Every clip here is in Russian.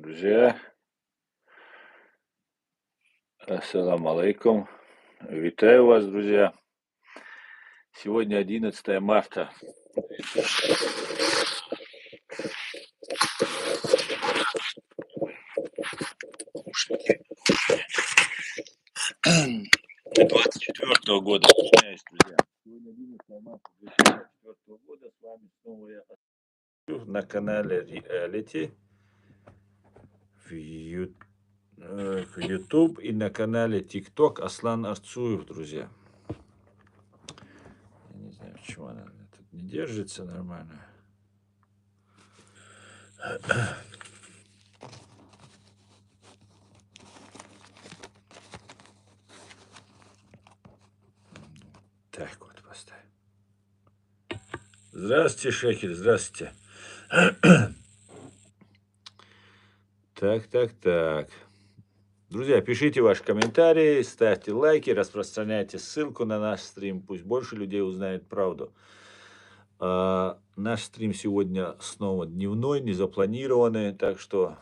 Друзья, ассаламу алейкум. Витаю вас, друзья. Сегодня 11 марта. Наушники. 24 года. Извиняюсь, друзья. Сегодня 11 марта 2024 года. С вами снова я на канале Reality в YouTube и на канале TikTok Аслан Арцуев, друзья. Я не знаю, почему она тут не держится нормально. Так вот поставим. Здравствуйте, Шекель, здравствуйте. Так. Друзья, пишите ваши комментарии, ставьте лайки, распространяйте ссылку на наш стрим, пусть больше людей узнает правду. Наш стрим сегодня снова дневной, не запланированный, так что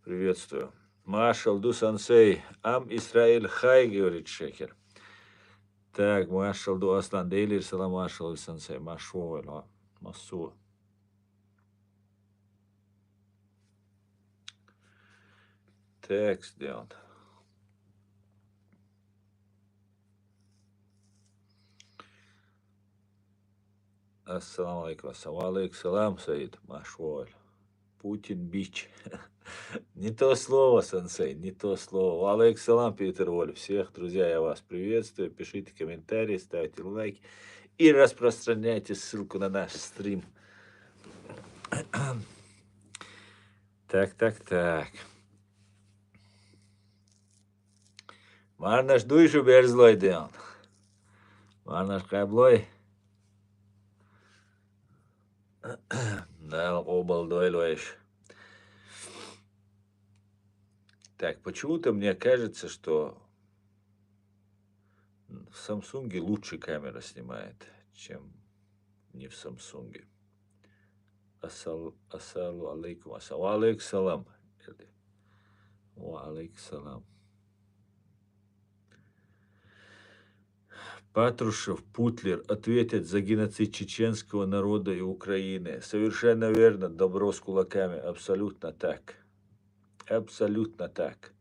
приветствую. Машалду сансей, ам Исраиль хай, говорит Шекер. Так, Машалду Аслан Дейлир, салам Машалду сансей, Машуэль, Масу. Так, сделан. Ассаламу алейкум, салам, Саид, Машуэль. Путин бич. Не то слово, сенсей, не то слово. Алейкум салам, Питер Воль. Всех, друзья, я вас приветствую. Пишите комментарии, ставьте лайки и распространяйте ссылку на наш стрим. Так. Марнаш дуйшу берзлой деон. Марнаш каблой. Да, обал дойлойш. Так, почему-то мне кажется, что в Самсунге лучше камера снимает, чем не в Самсунге. Ассалу алейкум, алейкум салам. Алейкум салам. Патрушев, Путлер ответят за геноцид чеченского народа и Украины. Совершенно верно, добро с кулаками, абсолютно так. Абсолютно так.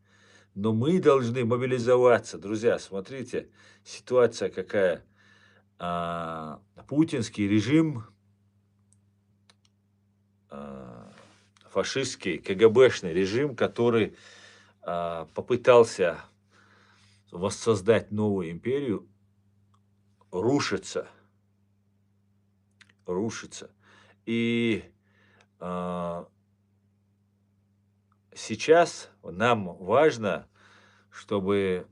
Но мы должны мобилизоваться. Друзья, смотрите, ситуация какая. Путинский режим, фашистский, КГБшный режим, который попытался воссоздать новую империю, рушится. И сейчас нам важно, чтобы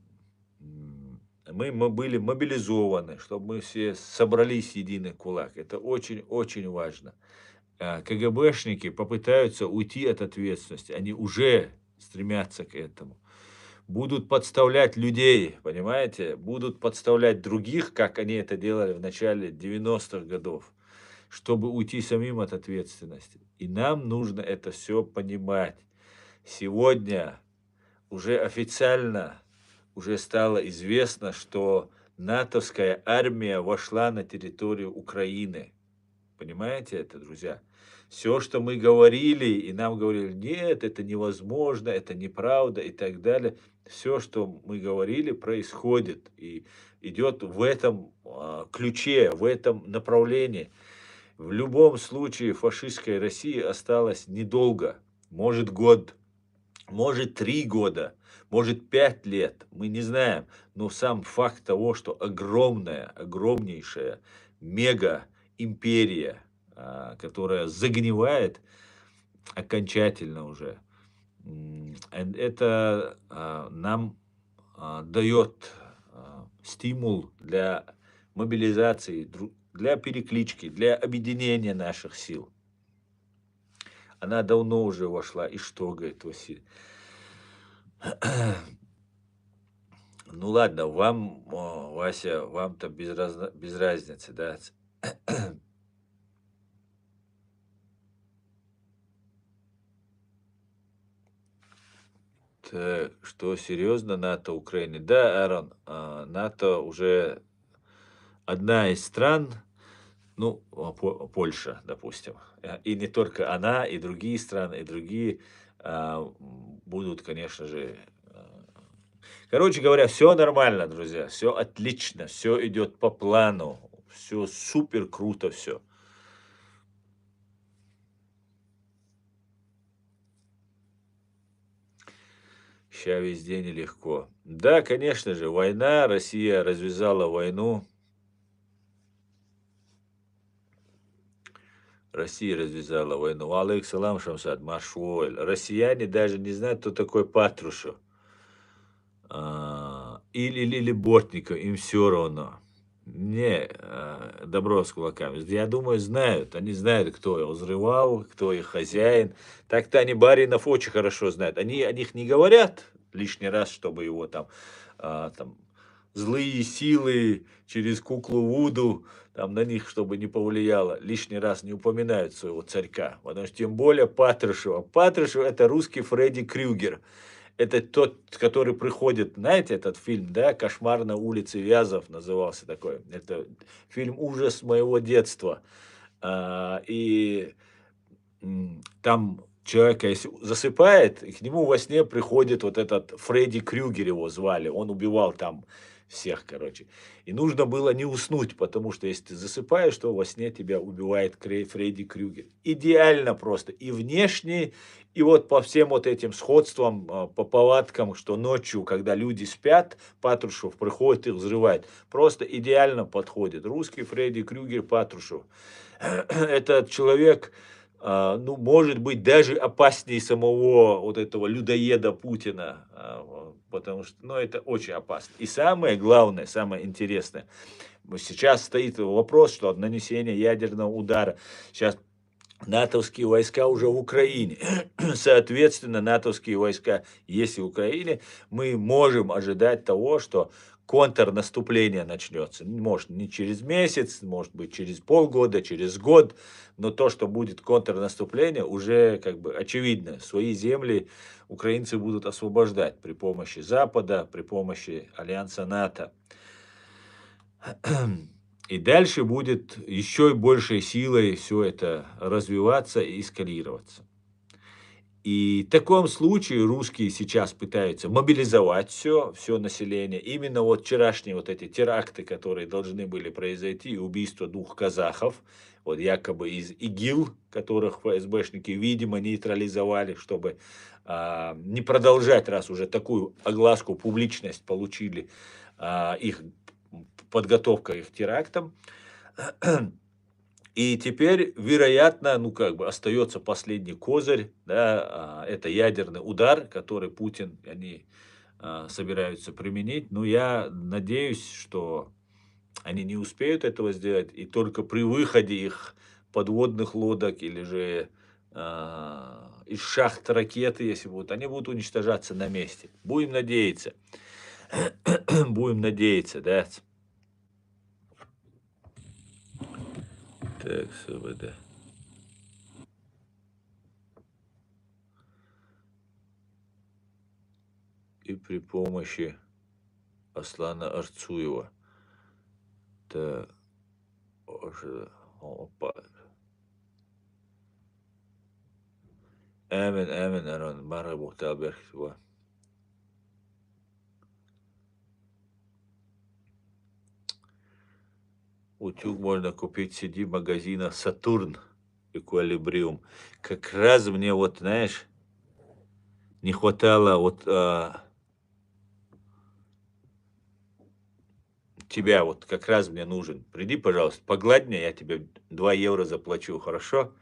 мы были мобилизованы, чтобы мы все собрались в единый кулак. Это очень-очень важно. КГБшники попытаются уйти от ответственности. Они уже стремятся к этому. Будут подставлять людей, понимаете? Будут подставлять других, как они это делали в начале 90-х годов, чтобы уйти самим от ответственности. И нам нужно это все понимать. Сегодня уже официально стало известно, что натовская армия вошла на территорию Украины. Понимаете это, друзья? Все, что мы говорили, и нам говорили, нет, это невозможно, это неправда и так далее. Все, что мы говорили, происходит и идет в этом ключе, в этом направлении. В любом случае фашистской России осталось недолго, может год, может 3 года, может 5 лет, мы не знаем. Но сам факт того, что огромнейшая мега-империя, которая загнивает окончательно уже, это нам дает стимул для мобилизации, для переклички, для объединения наших сил. Она давно уже вошла. И что, говорит Василий? Ну ладно, вам, Вася, вам-то без разницы, да? Так, что серьезно НАТО Украине? Да, Аарон, НАТО уже одна из стран, ну, Польша, допустим, и не только она, и другие страны, и другие будут, конечно же. Короче говоря, все нормально, друзья, все отлично, все идет по плану, все супер круто, все. Ща везде нелегко. Да, конечно же, война, Россия развязала войну. Россия развязала войну. Алейкум Шамсад, Машуэль. Россияне даже не знают, кто такой Патрушев. Или Бортников, им все равно. Не, добро с кулаками. Я думаю, знают. Они знают, кто его взрывал, кто их хозяин. Так-то они баринов очень хорошо знают. Они о них не говорят лишний раз, чтобы его там злые силы через куклу Вуду, там на них, чтобы не повлияло, лишний раз не упоминают своего царька. Потому что тем более Патрушева. Патрушев это русский Фредди Крюгер. Это тот, который приходит, знаете, этот фильм, да, «Кошмар на улице Вязов» назывался такой. Это фильм ужас моего детства. И там человека, если засыпает, и к нему во сне приходит вот этот Фредди Крюгер, его звали. Он убивал там всех, короче. И нужно было не уснуть, потому что если ты засыпаешь, то во сне тебя убивает Фредди Крюгер. Идеально просто. И внешне, и вот по всем вот этим сходствам, по повадкам, что ночью, когда люди спят, Патрушев приходит и взрывает. Просто идеально подходит. Русский Фредди Крюгер Патрушев. Этот человек, ну, может быть, даже опаснее самого вот этого людоеда Путина, потому что, ну, это очень опасно. И самое главное, самое интересное, сейчас стоит вопрос, что от нанесения ядерного удара сейчас натовские войска уже в Украине. Соответственно, натовские войска есть и в Украине. Мы можем ожидать того, что контрнаступление начнется. Может, не через месяц, может быть, через полгода, через год. Но то, что будет контрнаступление, уже как бы очевидно. Свои земли украинцы будут освобождать при помощи Запада, при помощи альянса НАТО. И дальше будет еще большей силой все это развиваться и эскалироваться. И в таком случае русские сейчас пытаются мобилизовать все население. Именно вот вчерашние вот эти теракты, которые должны были произойти, убийство 2 казахов, вот якобы из ИГИЛ, которых ФСБшники, видимо, нейтрализовали, чтобы не продолжать, раз уже такую огласку, публичность получили, их подготовка их к терактам. И теперь, вероятно, ну как бы остается последний козырь, да, это ядерный удар, который Путин, они собираются применить. Но я надеюсь, что они не успеют этого сделать, и только при выходе их подводных лодок или же из шахт ракеты, если будут, они будут уничтожаться на месте. Будем надеяться. Будем надеяться, да. Так, СВД. И при помощи Аслана Арцуева. Так, опа. Амин, Арон, Мара Бухталберг. Утюг можно купить в CD-магазинах «Сатурн» и «Колибриум». Как раз мне вот, знаешь, не хватало вот тебя, вот как раз мне нужен. Приди, пожалуйста, погладь меня, я тебе 2 евро заплачу, хорошо?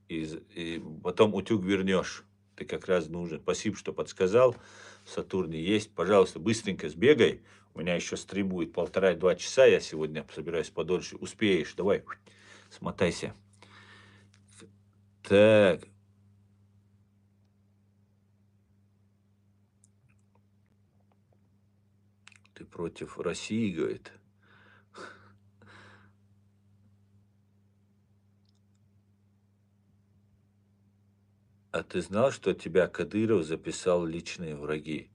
И потом утюг вернешь. Ты как раз нужен. Спасибо, что подсказал. В «Сатурне» есть. Пожалуйста, быстренько сбегай. У меня еще стрим будет 1,5-2 часа. Я сегодня собираюсь подольше. Успеешь. Давай, смотайся. Так. Ты против России, говорит. А ты знал, что тебя Кадыров записал в личные враги?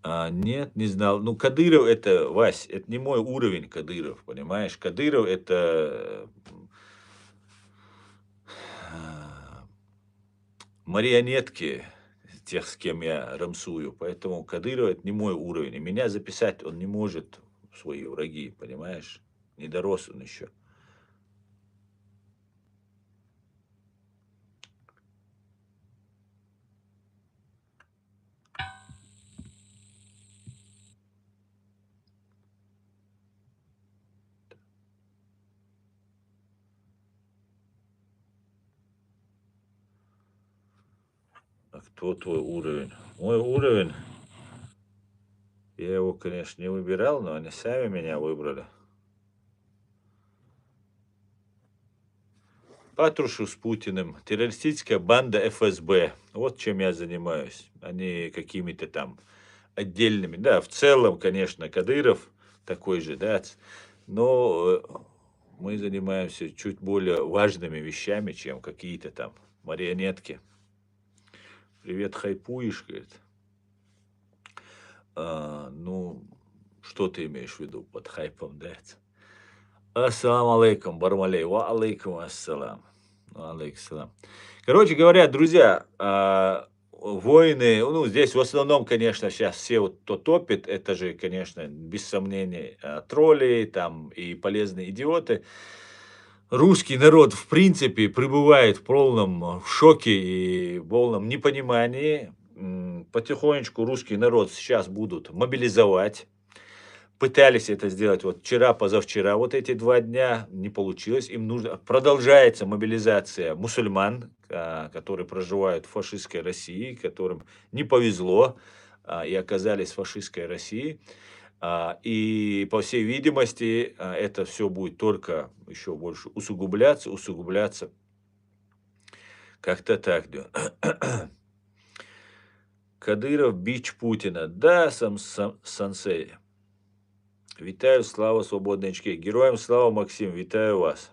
Нет, не знал. Ну, Кадыров это, Вась, это не мой уровень Кадыров, понимаешь? Кадыров это а, марионетки тех, с кем я рамсую. Поэтому Кадыров это не мой уровень. И меня записать он не может в свои враги, понимаешь? Не дорос он еще. А кто твой уровень? Мой уровень, я его, конечно, не выбирал, но они сами меня выбрали. Патрушев с Путиным, террористическая банда ФСБ. Вот чем я занимаюсь, а не какими-то там отдельными. Да, в целом, конечно, Кадыров такой же, да, но мы занимаемся чуть более важными вещами, чем какие-то там марионетки. Привет, хайпуешь, говорит. Ну, что ты имеешь в виду под хайпом, да? Ассаламу алейкум, Бармалей. Ва алейкум ассалам. Ва алейкум ассалам. Короче говоря, друзья, войны, ну, здесь в основном, конечно, сейчас все вот кто топит, это же, конечно, без сомнений, тролли там и полезные идиоты. Русский народ, в принципе, пребывает в полном шоке и в полном непонимании. Потихонечку русский народ сейчас будут мобилизовать. Пытались это сделать вот вчера, позавчера, вот эти 2 дня, не получилось. Им нужно продолжается мобилизация мусульман, которые проживают в фашистской России, которым не повезло, и оказались в фашистской России. И, по всей видимости, это все будет только еще больше усугубляться, усугубляться. Как-то так, да. Кадыров бич Путина. Да, сенсей. Вітаю, слава свободнички. Героям слава, Максим, вітаю вас.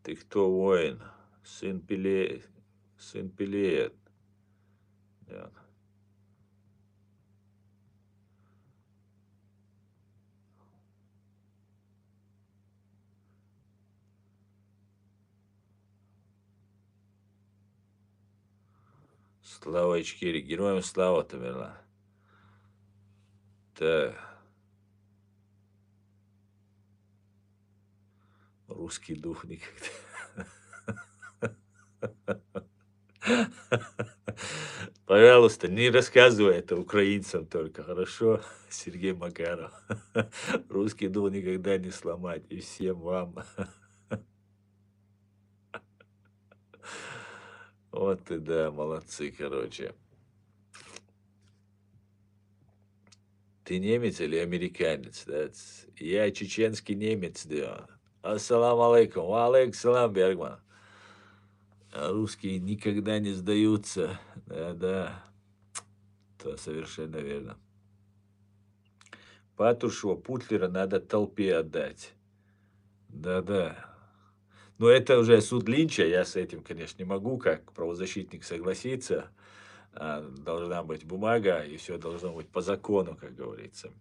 Ты кто, воин? Сын Пеле... Сын Пелея. Да. Слава Ичкири. Героям слава, Тамерлан. Так. Русский дух никогда. Пожалуйста, не рассказывай это украинцам только, хорошо? Сергей Макаров. Русский дух никогда не сломать. И всем вам. Вот ты, да, молодцы, короче. Ты немец или американец? Да? Я чеченский немец, да. Ассаламу алейкум. Ва алейкум салам, Бергман. Русские никогда не сдаются. Да-да, то совершенно верно. Патрушева, Путлера надо толпе отдать. Да-да. Но это уже суд Линча, я с этим, конечно, не могу, как правозащитник, согласиться. Должна быть бумага, и все должно быть по закону, как говорится.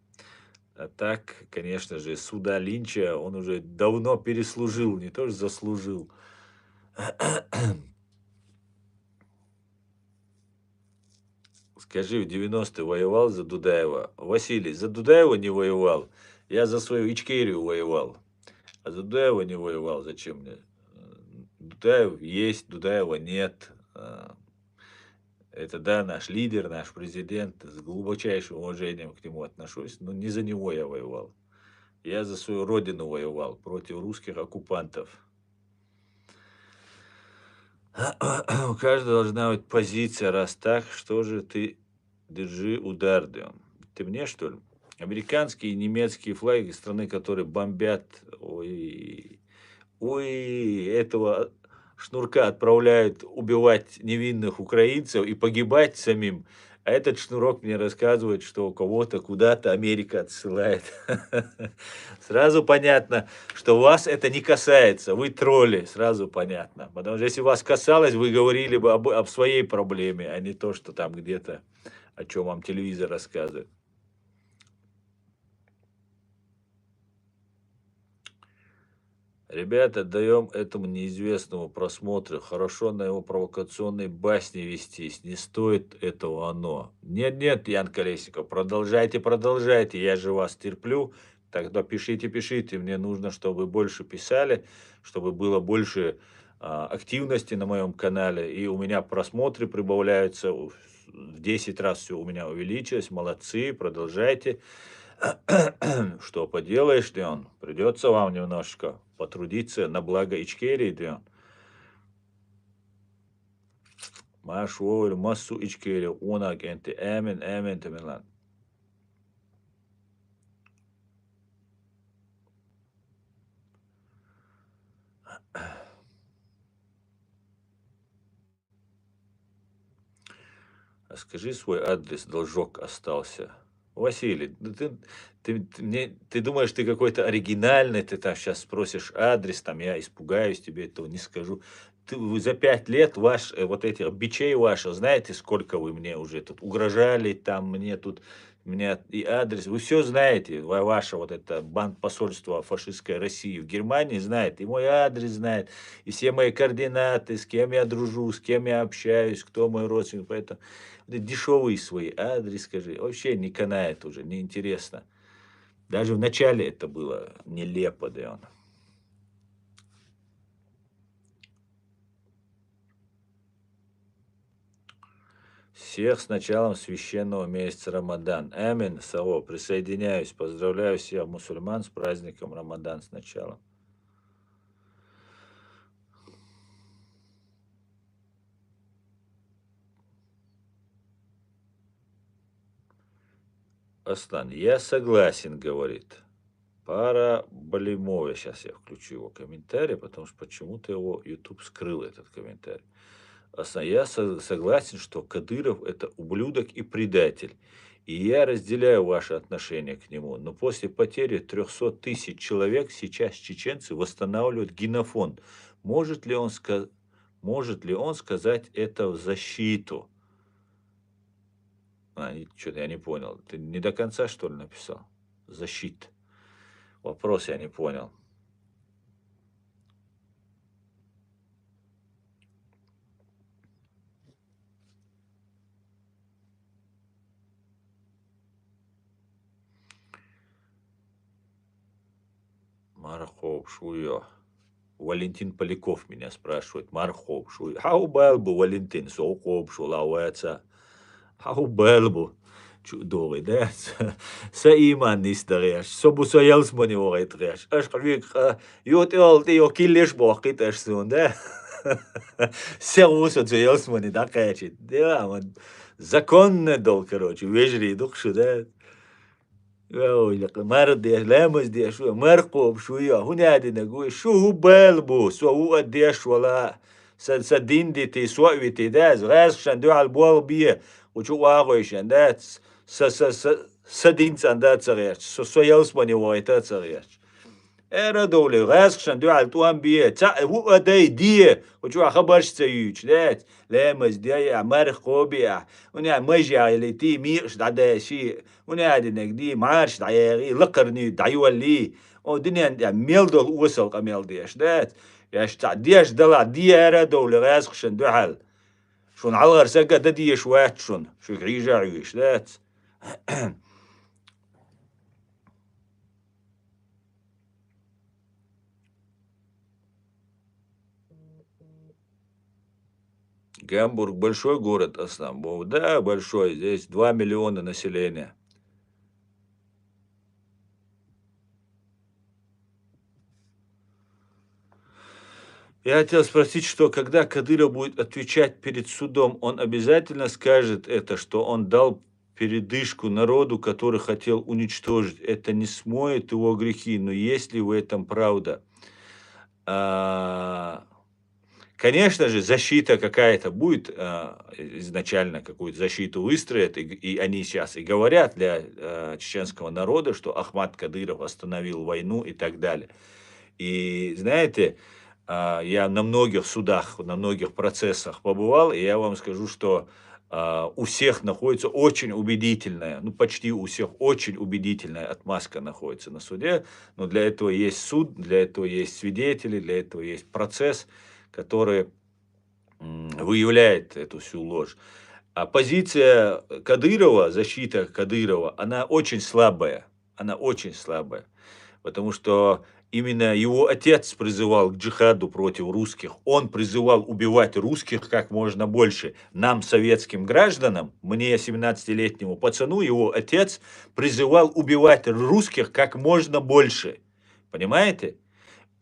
А так, конечно же, суда Линча он уже давно переслужил, не то что заслужил. Скажи, в 90-е воевал за Дудаева? Василий, за Дудаева не воевал. Я за свою Ичкерию воевал. А за Дудаева не воевал. Зачем мне? Дудаев есть, Дудаева нет. Это, да, наш лидер, наш президент. С глубочайшим уважением к нему отношусь. Но не за него я воевал. Я за свою родину воевал против русских оккупантов. У каждого должна быть позиция, раз так, что же ты держи удар, да. Ты мне, что ли? Американские и немецкие флаги, страны, которые бомбят, ой, ой, этого шнурка отправляют убивать невинных украинцев и погибать самим. А этот шнурок мне рассказывает, что кого-то куда-то Америка отсылает. Сразу понятно, что вас это не касается, вы тролли, сразу понятно. Потому что если вас касалось, вы говорили бы об своей проблеме, а не то, что там где-то, о чем вам телевизор рассказывает. Ребята, даем этому неизвестному просмотры. Хорошо на его провокационной басни вестись. Не стоит этого оно. Нет, Ян Колесников, продолжайте, продолжайте. Я же вас терплю. Тогда пишите, пишите. Мне нужно, чтобы вы больше писали, чтобы было больше активности на моем канале. И у меня просмотры прибавляются. В 10 раз все у меня увеличилось. Молодцы, продолжайте. Что поделаешь, Дион? Придется вам немножко потрудиться на благо Ичкерии, Дион. Машу массу Ичкерии, онак энти, эмин темелан. А скажи свой адрес, должок остался. Василий, ну ты думаешь, ты какой-то оригинальный, ты там сейчас спросишь адрес, там я испугаюсь, тебе этого не скажу. Вы за 5 лет вот этих бичей ваших, знаете, сколько вы мне уже тут угрожали, там мне тут, мне и адрес, вы все знаете, ваше вот это посольство фашистской России в Германии знает, и мой адрес знает, и все мои координаты, с кем я дружу, с кем я общаюсь, кто мой родственник, поэтому дешевые свои адрес скажи. Вообще не канает уже, неинтересно. Даже в начале это было нелепо, да он. Всех с началом священного месяца Рамадан. Амин, Саво, присоединяюсь, поздравляю всех мусульман с праздником Рамадан с началом. Аслан, я согласен, говорит. Пара Балимова. Сейчас я включу его комментарий, потому что почему-то его YouTube скрыл, этот комментарий. Я согласен, что Кадыров это ублюдок и предатель. И я разделяю ваше отношение к нему. Но после потери 300 тысяч человек сейчас чеченцы восстанавливают генофонд. Может ли он, может ли он сказать это в защиту? Что-то я не понял. Ты не до конца, что ли, написал? Защита. Вопрос я не понял. Мархов Шуё. Валентин Поляков меня спрашивает. Мархов Шуё. Хаубелбу, Валентин, Сокоп, Шулауэца. Хаубелбу. Чудовый, да? Саиман нистаряш. Собу соялсмани орайтряш. Аш хавик, йотел, ты йокилеш бохкиташ сун, да? Сервус от соялсмани, да, качит. Да, он законный долг, короче, вежливый дух, да? مرض لامس دي شو مرقب شوية هنا دي نقول شو هو بالبو سو هو قديش ولا سدين دي تي سوى تي داز غاز شندو على البوال بيه وشو واغوي شندات سدين سندات سريع سو يوسمني وغيتات سريع era dole raskhshan du al tuam bie ta hu adai die وشو خبرش تيوش لات لا مزدي عمار خوبيا وني مجي اللي تي ميش دعدا شي وني عاد نقدي معارش دعيغي لقرني دعيولي او دنيا ميل دول وصل قميل ديش دات ياش تعديش دلع دي era dole raskhshan du al شون على سقا ددي شوات شون شو عيجا عيش دات Гамбург большой город, Аснабов? Да, большой. Здесь 2 миллиона населения. Я хотел спросить, что когда Кадыров будет отвечать перед судом, он обязательно скажет это, что он дал передышку народу, который хотел уничтожить. Это не смоет его грехи, но есть ли в этом правда? Конечно же, защита какая-то будет, изначально какую-то защиту выстроят, и они сейчас и говорят для, чеченского народа, что Ахмат Кадыров остановил войну и так далее. И знаете, я на многих судах, на многих процессах побывал, и я вам скажу, что, у всех находится очень убедительная, ну, почти у всех очень убедительная отмазка находится на суде. Но для этого есть суд, для этого есть свидетели, для этого есть процесс, который, выявляет эту всю ложь. А позиция Кадырова, защита Кадырова, она очень слабая. Она очень слабая. Потому что именно его отец призывал к джихаду против русских. Он призывал убивать русских как можно больше. Нам, советским гражданам, мне, 17-летнему пацану, его отец призывал убивать русских как можно больше. Понимаете?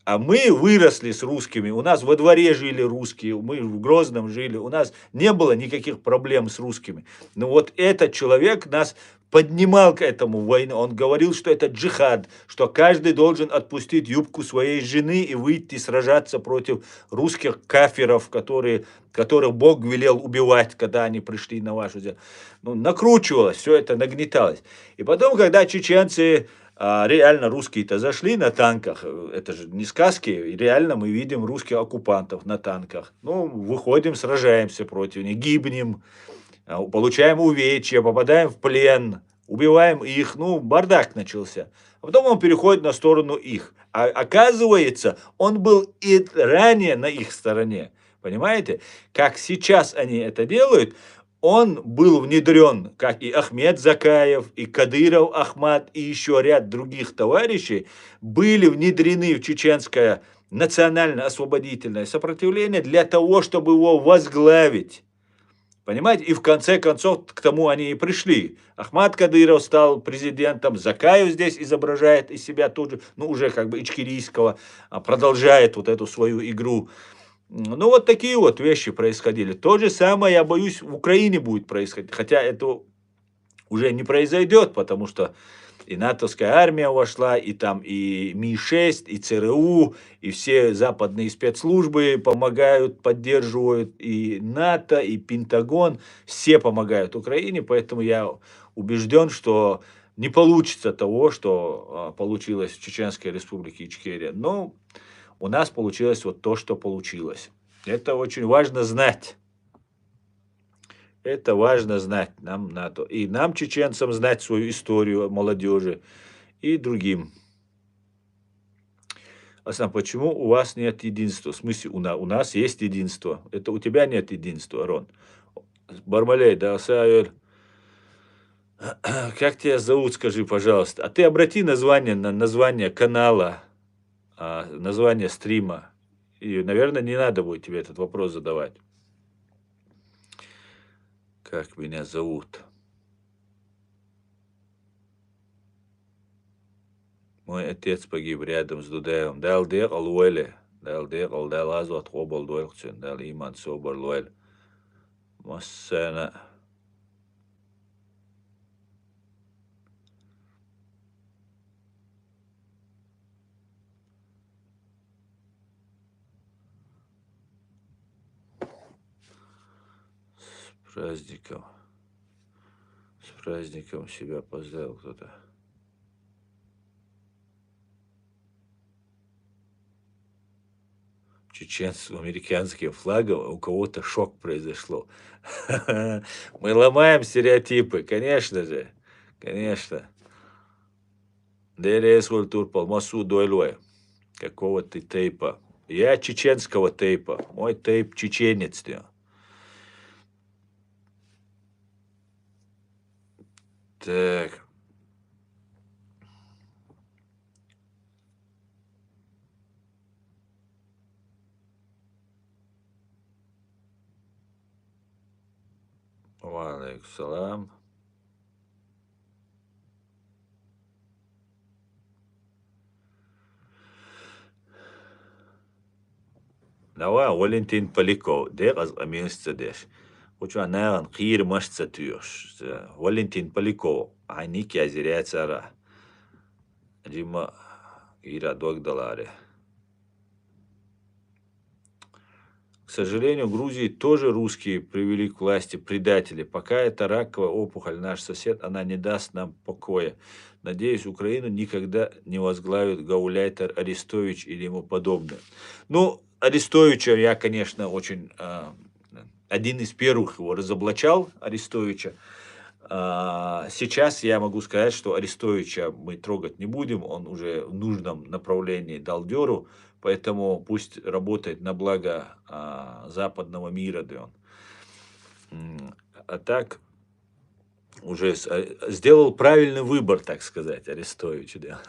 А мы выросли с русскими, у нас во дворе жили русские, мы в Грозном жили, у нас не было никаких проблем с русскими. Но вот этот человек нас поднимал к этому войну. Он говорил, что это джихад, что каждый должен отпустить юбку своей жены и выйти сражаться против русских кафиров, которых Бог велел убивать, когда они пришли на вашу землю. Ну, накручивалось, все это нагнеталось. И потом, когда чеченцы, реально русские-то зашли на танках, это же не сказки, и реально мы видим русских оккупантов на танках. Ну, выходим, сражаемся против них, гибнем, получаем увечья, попадаем в плен, убиваем их, ну, бардак начался. А потом он переходит на сторону их. А оказывается, он был и ранее на их стороне. Понимаете? Как сейчас они это делают, он был внедрен, как и Ахмед Закаев, и Кадыров Ахмат, и еще ряд других товарищей, были внедрены в чеченское национально-освободительное сопротивление для того, чтобы его возглавить. Понимаете? И в конце концов к тому они и пришли. Ахмат Кадыров стал президентом, Закаев здесь изображает из себя тут же, ну уже как бы ичкерийского, продолжает вот эту свою игру. Ну вот такие вот вещи происходили. То же самое, я боюсь, в Украине будет происходить. Хотя это уже не произойдет, потому что и натовская армия вошла, и там и Ми-6, и ЦРУ, и все западные спецслужбы помогают, поддерживают, и НАТО, и Пентагон, все помогают Украине, поэтому я убежден, что не получится того, что получилось в Чеченской Республике Ичкерия. Но у нас получилось вот то, что получилось. Это очень важно знать. Это важно знать нам, НАТО. И нам, чеченцам, знать свою историю молодежи и другим. Аслан, почему у вас нет единства? В смысле, у нас есть единство. Это у тебя нет единства, Рон. Бармалей, да, Саэль. Как тебя зовут, скажи, пожалуйста. А ты обрати название на название канала, название стрима. И, наверное, не надо будет тебе этот вопрос задавать. Как меня зовут? Мой отец погиб рядом с Дудаевым. Дал дек алуэле. Дал дек ал дал азу от хобал дуэлхчен. Дал иман собар луэль. Массана. С праздником. С праздником себя поздравил кто-то. Чеченцев, американским флагом, у кого-то шок произошло. Мы ломаем стереотипы, конечно же. Конечно. Дерес культурпал, масу дойлой. Какого ты тейпа? Я чеченского тейпа. Мой тейп чеченец. Так. Валейкум салам. Давай, Валентин Поляков, дек аз аминстадеш. Уча наган қир машца тюш. Валентин Поляков, айник язиря цара. Рима ира догдаларе. сожалению, в Грузии тоже русские привели к власти предатели. Пока эта раковая опухоль наш сосед, она не даст нам покоя. Надеюсь, Украину никогда не возглавит гауляйтер Арестович или ему подобное. Ну, Арестовича я, конечно, очень... один из первых его разоблачал, Арестовича. Сейчас я могу сказать, что Арестовича мы трогать не будем, он уже в нужном направлении дал дёру, поэтому пусть работает на благо западного мира, да он. А так уже сделал правильный выбор, так сказать, Арестович, да.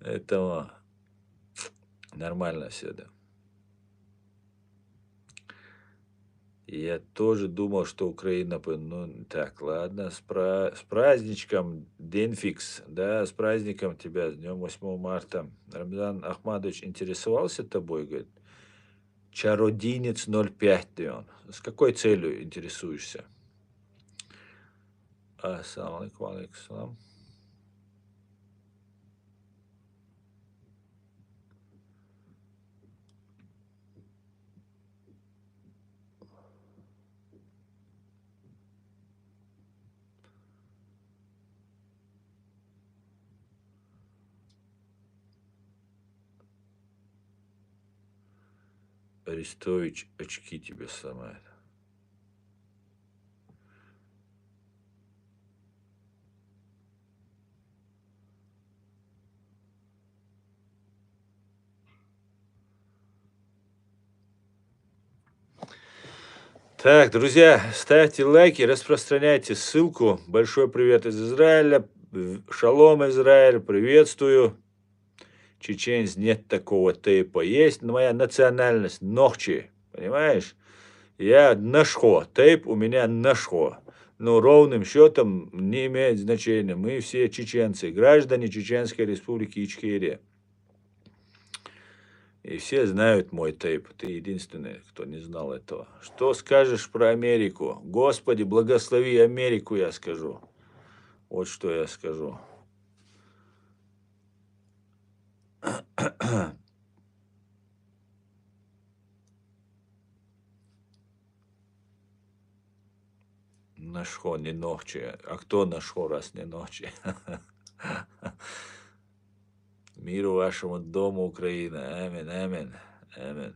Это нормально все, да. Я тоже думал, что Украина... Ну, так, ладно, с праздничком, Денфикс, да, с праздником тебя, с днем 8 марта. Рамзан Ахмадович интересовался тобой, говорит, Чародинец 05, ты он. С какой целью интересуешься? Ассаламу алейкум, алейкум салам. Арестович очки тебе сломает. Так, друзья, ставьте лайки, распространяйте ссылку. Большой привет из Израиля. Шалом, Израиль, приветствую. Чеченец, нет такого тейпа. Есть моя национальность, нохчи, понимаешь? Я нашхо, тейп у меня нашхо. Но ровным счетом не имеет значения. Мы все чеченцы, граждане Чеченской Республики Ичкерия. И все знают мой тейп. Ты единственный, кто не знал этого. Что скажешь про Америку? Господи, благослови Америку, я скажу. Вот что я скажу. Нашхо, не нохчи. А кто нашхо, раз не нохчи? Миру вашему дому, Украина. Амин, амин, амин.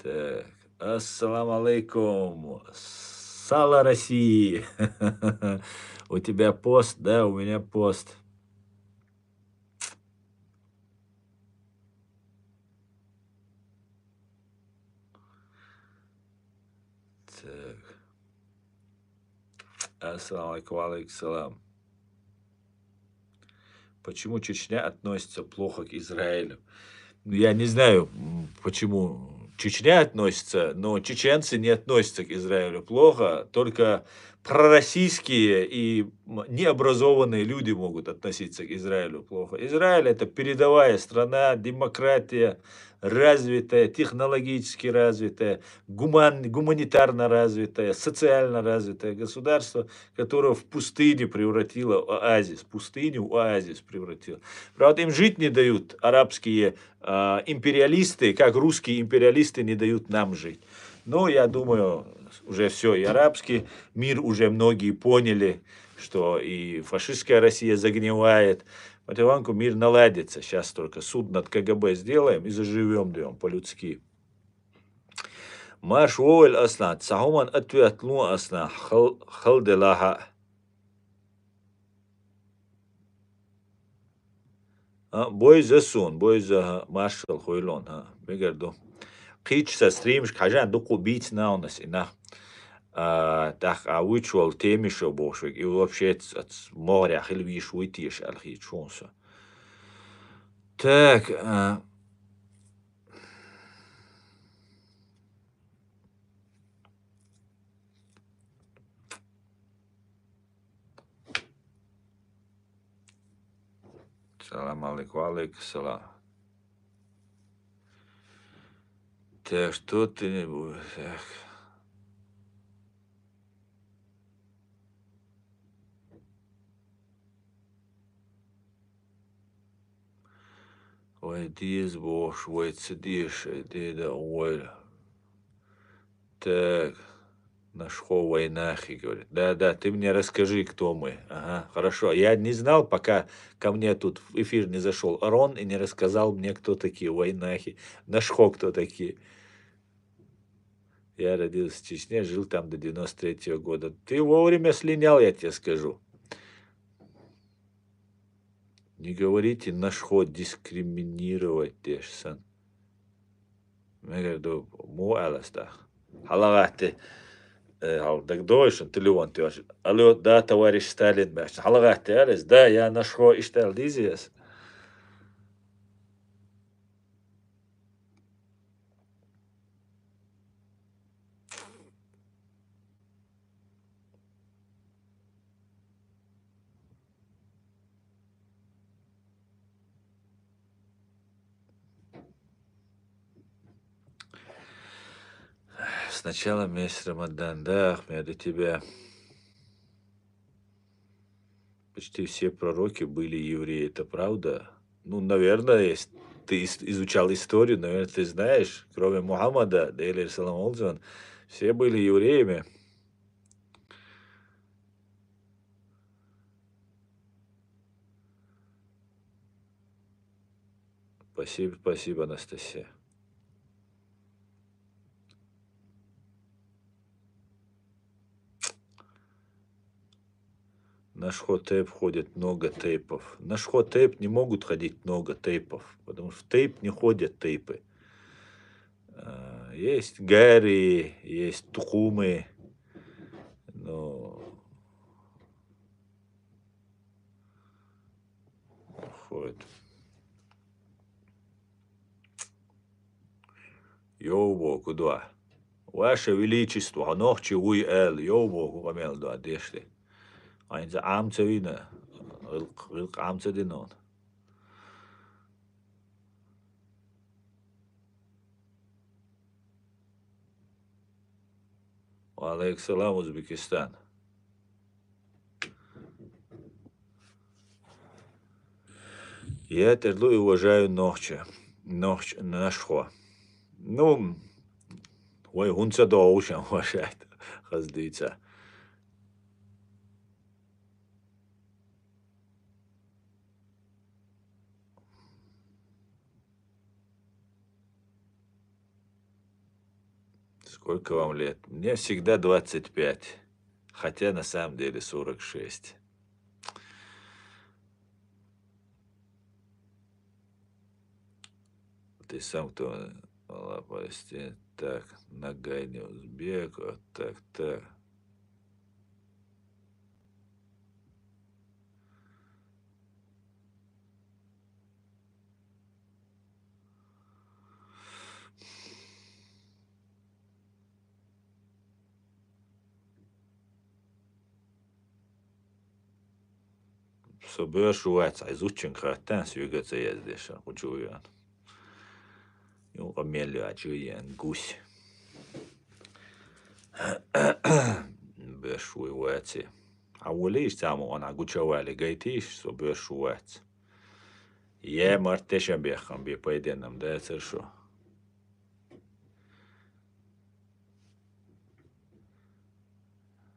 Так, ассаламу алейкум. Сала России. У тебя пост, да, у меня пост. Так. Ассаламу алейкум, алейкум салам. Почему Чечня относится плохо к Израилю? Ну, я не знаю, почему Чечня относится, но чеченцы не относятся к Израилю плохо, только пророссийские и необразованные люди могут относиться к Израилю плохо. Израиль — это передовая страна, демократия, развитая, технологически развитая, гуманитарно развитая, социально развитое государство, которое в пустыне превратило оазис, пустыню в оазис превратило. Правда, им жить не дают арабские империалисты, как русские империалисты не дают нам жить. Но я думаю, уже все, и арабский мир уже многие поняли, что и фашистская Россия загнивает. Потихоньку мир наладится. Сейчас только суд над КГБ сделаем и заживем даем по-людски. Маш Уоль Аслан, Цахуман ответ Лу Аслан, Халделаха. Бой за сун, бой за маршал Хуйлон, бегарду. Қич са стримш кажан дуку бить на у нас ина. Так, вычвал темиша бошвик, и вообще от моря хильвиш уйтиш алхи чунса. Так, салам алейкум, алейкум салам. Так, что ты не будешь? Ой, диез бош, ой, цедиш, деда, ой. Так, нашел войнахи, говорит. Да, ты мне расскажи, кто мы. Ага, хорошо. Я не знал, пока ко мне тут в эфир не зашел Арон и не рассказал мне, кто такие войнахи. Нашхо, кто такие. Я родился в Чечне, жил там до 93-го года. Ты вовремя слинял, я тебе скажу. Не говорите наш ход дискриминировать дешсан. Мегерду му аласта. Халагаты. Так дойшен, телефон ты ваш. Алло, да, товарищ Сталин, баш. Халагаты алис, да, я наш ход иштал дизиас. Сначала месяц Рамадан, да, Ахмед, у тебя почти все пророки были евреи, это правда? Ну, наверное, если ты изучал историю, наверное, ты знаешь, кроме Мухаммада, да или Салам Олджан, все были евреями. Спасибо, Анастасия. На шхотейп ходит много тейпов. На шхотейп не могут ходить много тейпов, потому что в тейп не ходят тейпы. Есть Гарри, есть Тухумы, но ходят. Йоу, куда? Ваше Величество, ночи уй эл, йоу, гамел да дешли. Айнза амцевина, илк амцединон. Алейкум, Узбекистан. Я терплю и уважаю Нохча. Нохч Нашхо. Ну, ой, гунца до ушам уважает. Хаздыца. Сколько вам лет? Мне всегда 25. Хотя на самом деле 46. Ты сам кто? Аллах прости. Так, Нагайный узбек. Вот так. Собер шуац, изучен хатан свигаться ездишь. Учуян. Амелия, ачуян, гусь. Бешуй уэци. А улиш само она гучавали гайтиш, со бешуац. Я мартешем бехам би поеденам, да это шо.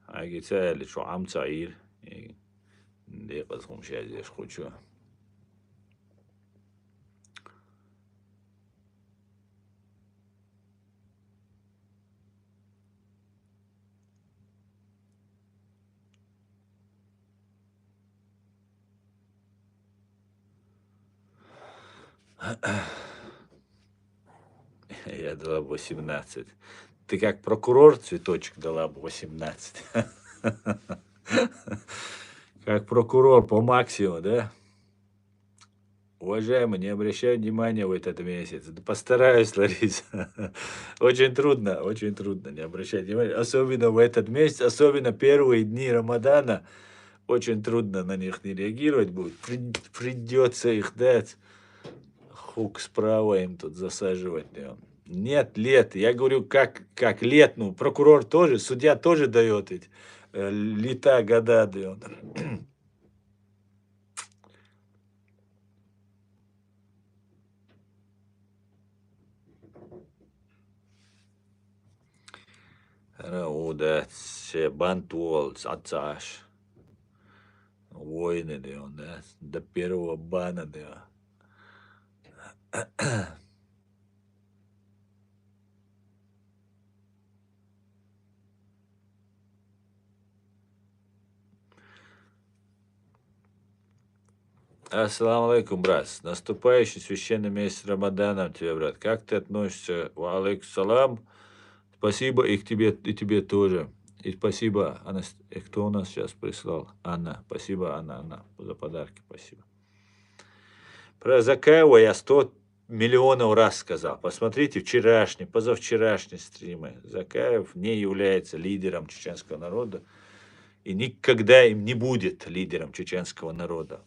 Аги цели шо ам цаир. دقيقة 15 خوشو. Я дала бы 18. Ты как прокурор цветочек дала бы 18. Как прокурор по максимуму, да? Уважаемый, не обращай внимания в этот месяц. Да постараюсь, Лариса. Очень трудно не обращать внимания. Особенно в этот месяц, особенно первые дни Рамадана. Очень трудно на них не реагировать будет. Придется их дать. Хук справа им тут засаживать. Да. Нет, лет. Я говорю, как лет. Ну, прокурор тоже, судья тоже дает эти лета, года дает. Ну да, все бантуол, отцаш. Войны, да, до первого бана, да. Ассаламу алейкум, брат. С наступающим священным месяцем Рамаданом тебя, брат. Как ты относишься? Ва алейкум салам. Спасибо и к тебе, и тебе тоже. И спасибо, Анна. Кто у нас сейчас прислал? Анна. Спасибо, Анна, за подарки. Спасибо. Про Закаева я 100 миллионов раз сказал. Посмотрите вчерашний, позавчерашний стримы. Закаев не является лидером чеченского народа и никогда им не будет лидером чеченского народа.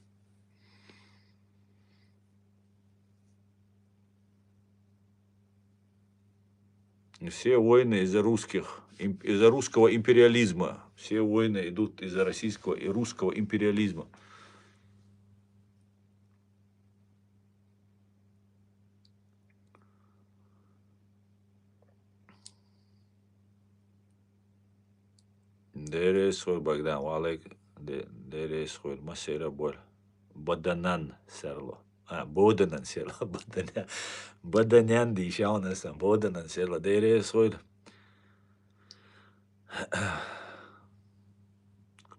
И все войны из-за из-за русского империализма. Все войны идут из-за российского и русского империализма. Дересхой Богдан, Валек, Дересхой, Масера Боль, Баданан серло. Боданан серло, Баданян дишаунасан, Боданан серло, Дересхой.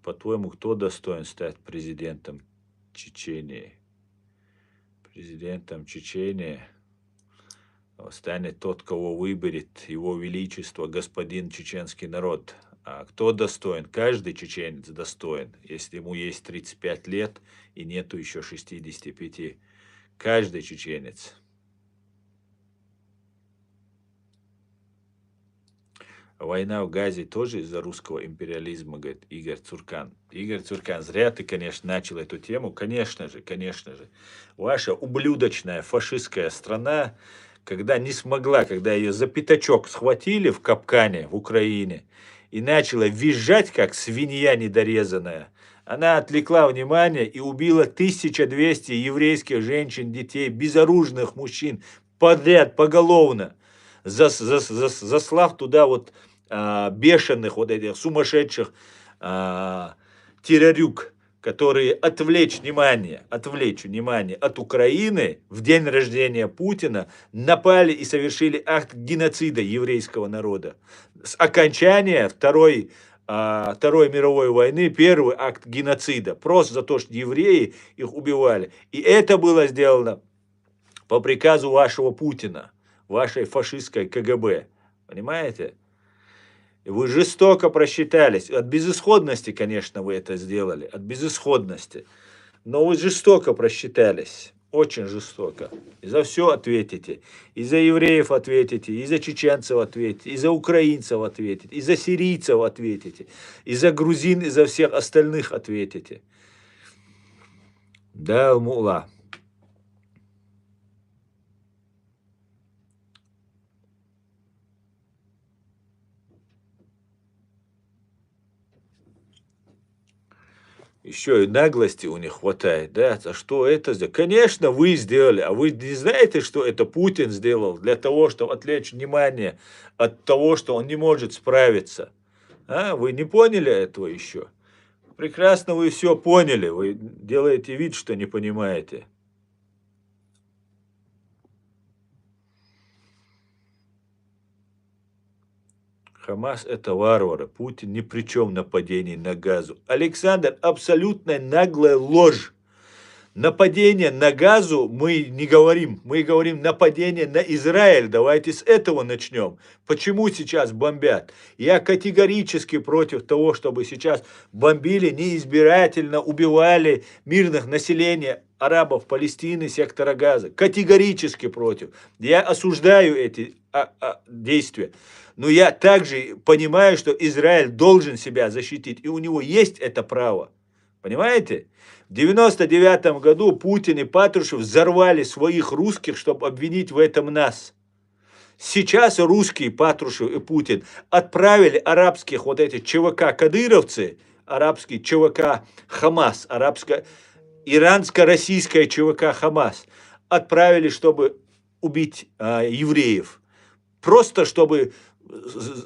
По-твоему, кто достоин стать президентом Чечении? Президентом Чечении станет тот, кого выберет его величество, господин чеченский народ. А кто достоин? Каждый чеченец достоин, если ему есть 35 лет и нету еще 65. Каждый чеченец. Война в Газе тоже из-за русского империализма, говорит Игорь Цуркан. Игорь Цуркан, зря ты, конечно, начал эту тему. Конечно же, конечно же. Ваша ублюдочная фашистская страна, когда не смогла, когда ее за пятачок схватили в капкане в Украине и начала визжать, как свинья недорезанная, она отвлекла внимание и убила 1200 еврейских женщин, детей, безоружных мужчин подряд, поголовно, заслав туда вот бешеных, вот этих сумасшедших террорюк, которые отвлечь внимание от Украины в день рождения Путина, напали и совершили акт геноцида еврейского народа. С окончания Второй мировой войны первый акт геноцида. Просто за то, что евреи их убивали. И это было сделано по приказу вашего Путина, вашей фашистской КГБ. Понимаете? Вы жестоко просчитались. От безысходности, конечно, вы это сделали. От безысходности. Но вы жестоко просчитались. Очень жестоко. И за все ответите. И за евреев ответите, и за чеченцев ответите, и за украинцев ответите, и за сирийцев ответите, и за грузин, и за всех остальных ответите. Да, мула. Еще и наглости у них хватает, да, за что это сделали. Конечно, вы сделали, а вы не знаете, что это Путин сделал для того, чтобы отвлечь внимание от того, что он не может справиться. А, вы не поняли этого еще? Прекрасно вы все поняли, вы делаете вид, что не понимаете. Хамас это варвары. Путин ни при чем в нападении на Газу. Александр, абсолютная наглая ложь. Нападение на Газу мы не говорим. Мы говорим нападение на Израиль. Давайте с этого начнем. Почему сейчас бомбят? Я категорически против того, чтобы сейчас бомбили, неизбирательно убивали мирных населения арабов Палестины, сектора Газа. Категорически против. Я осуждаю эти действия. Но я также понимаю, что Израиль должен себя защитить, и у него есть это право. Понимаете? В 1999 году Путин и Патрушев взорвали своих русских, чтобы обвинить в этом нас. Сейчас русские, Патрушев и Путин, отправили арабских вот этих ЧВК-кадыровцы, арабский ЧВК Хамас, иранско-российская ЧВК Хамас, отправили, чтобы убить евреев. Просто чтобы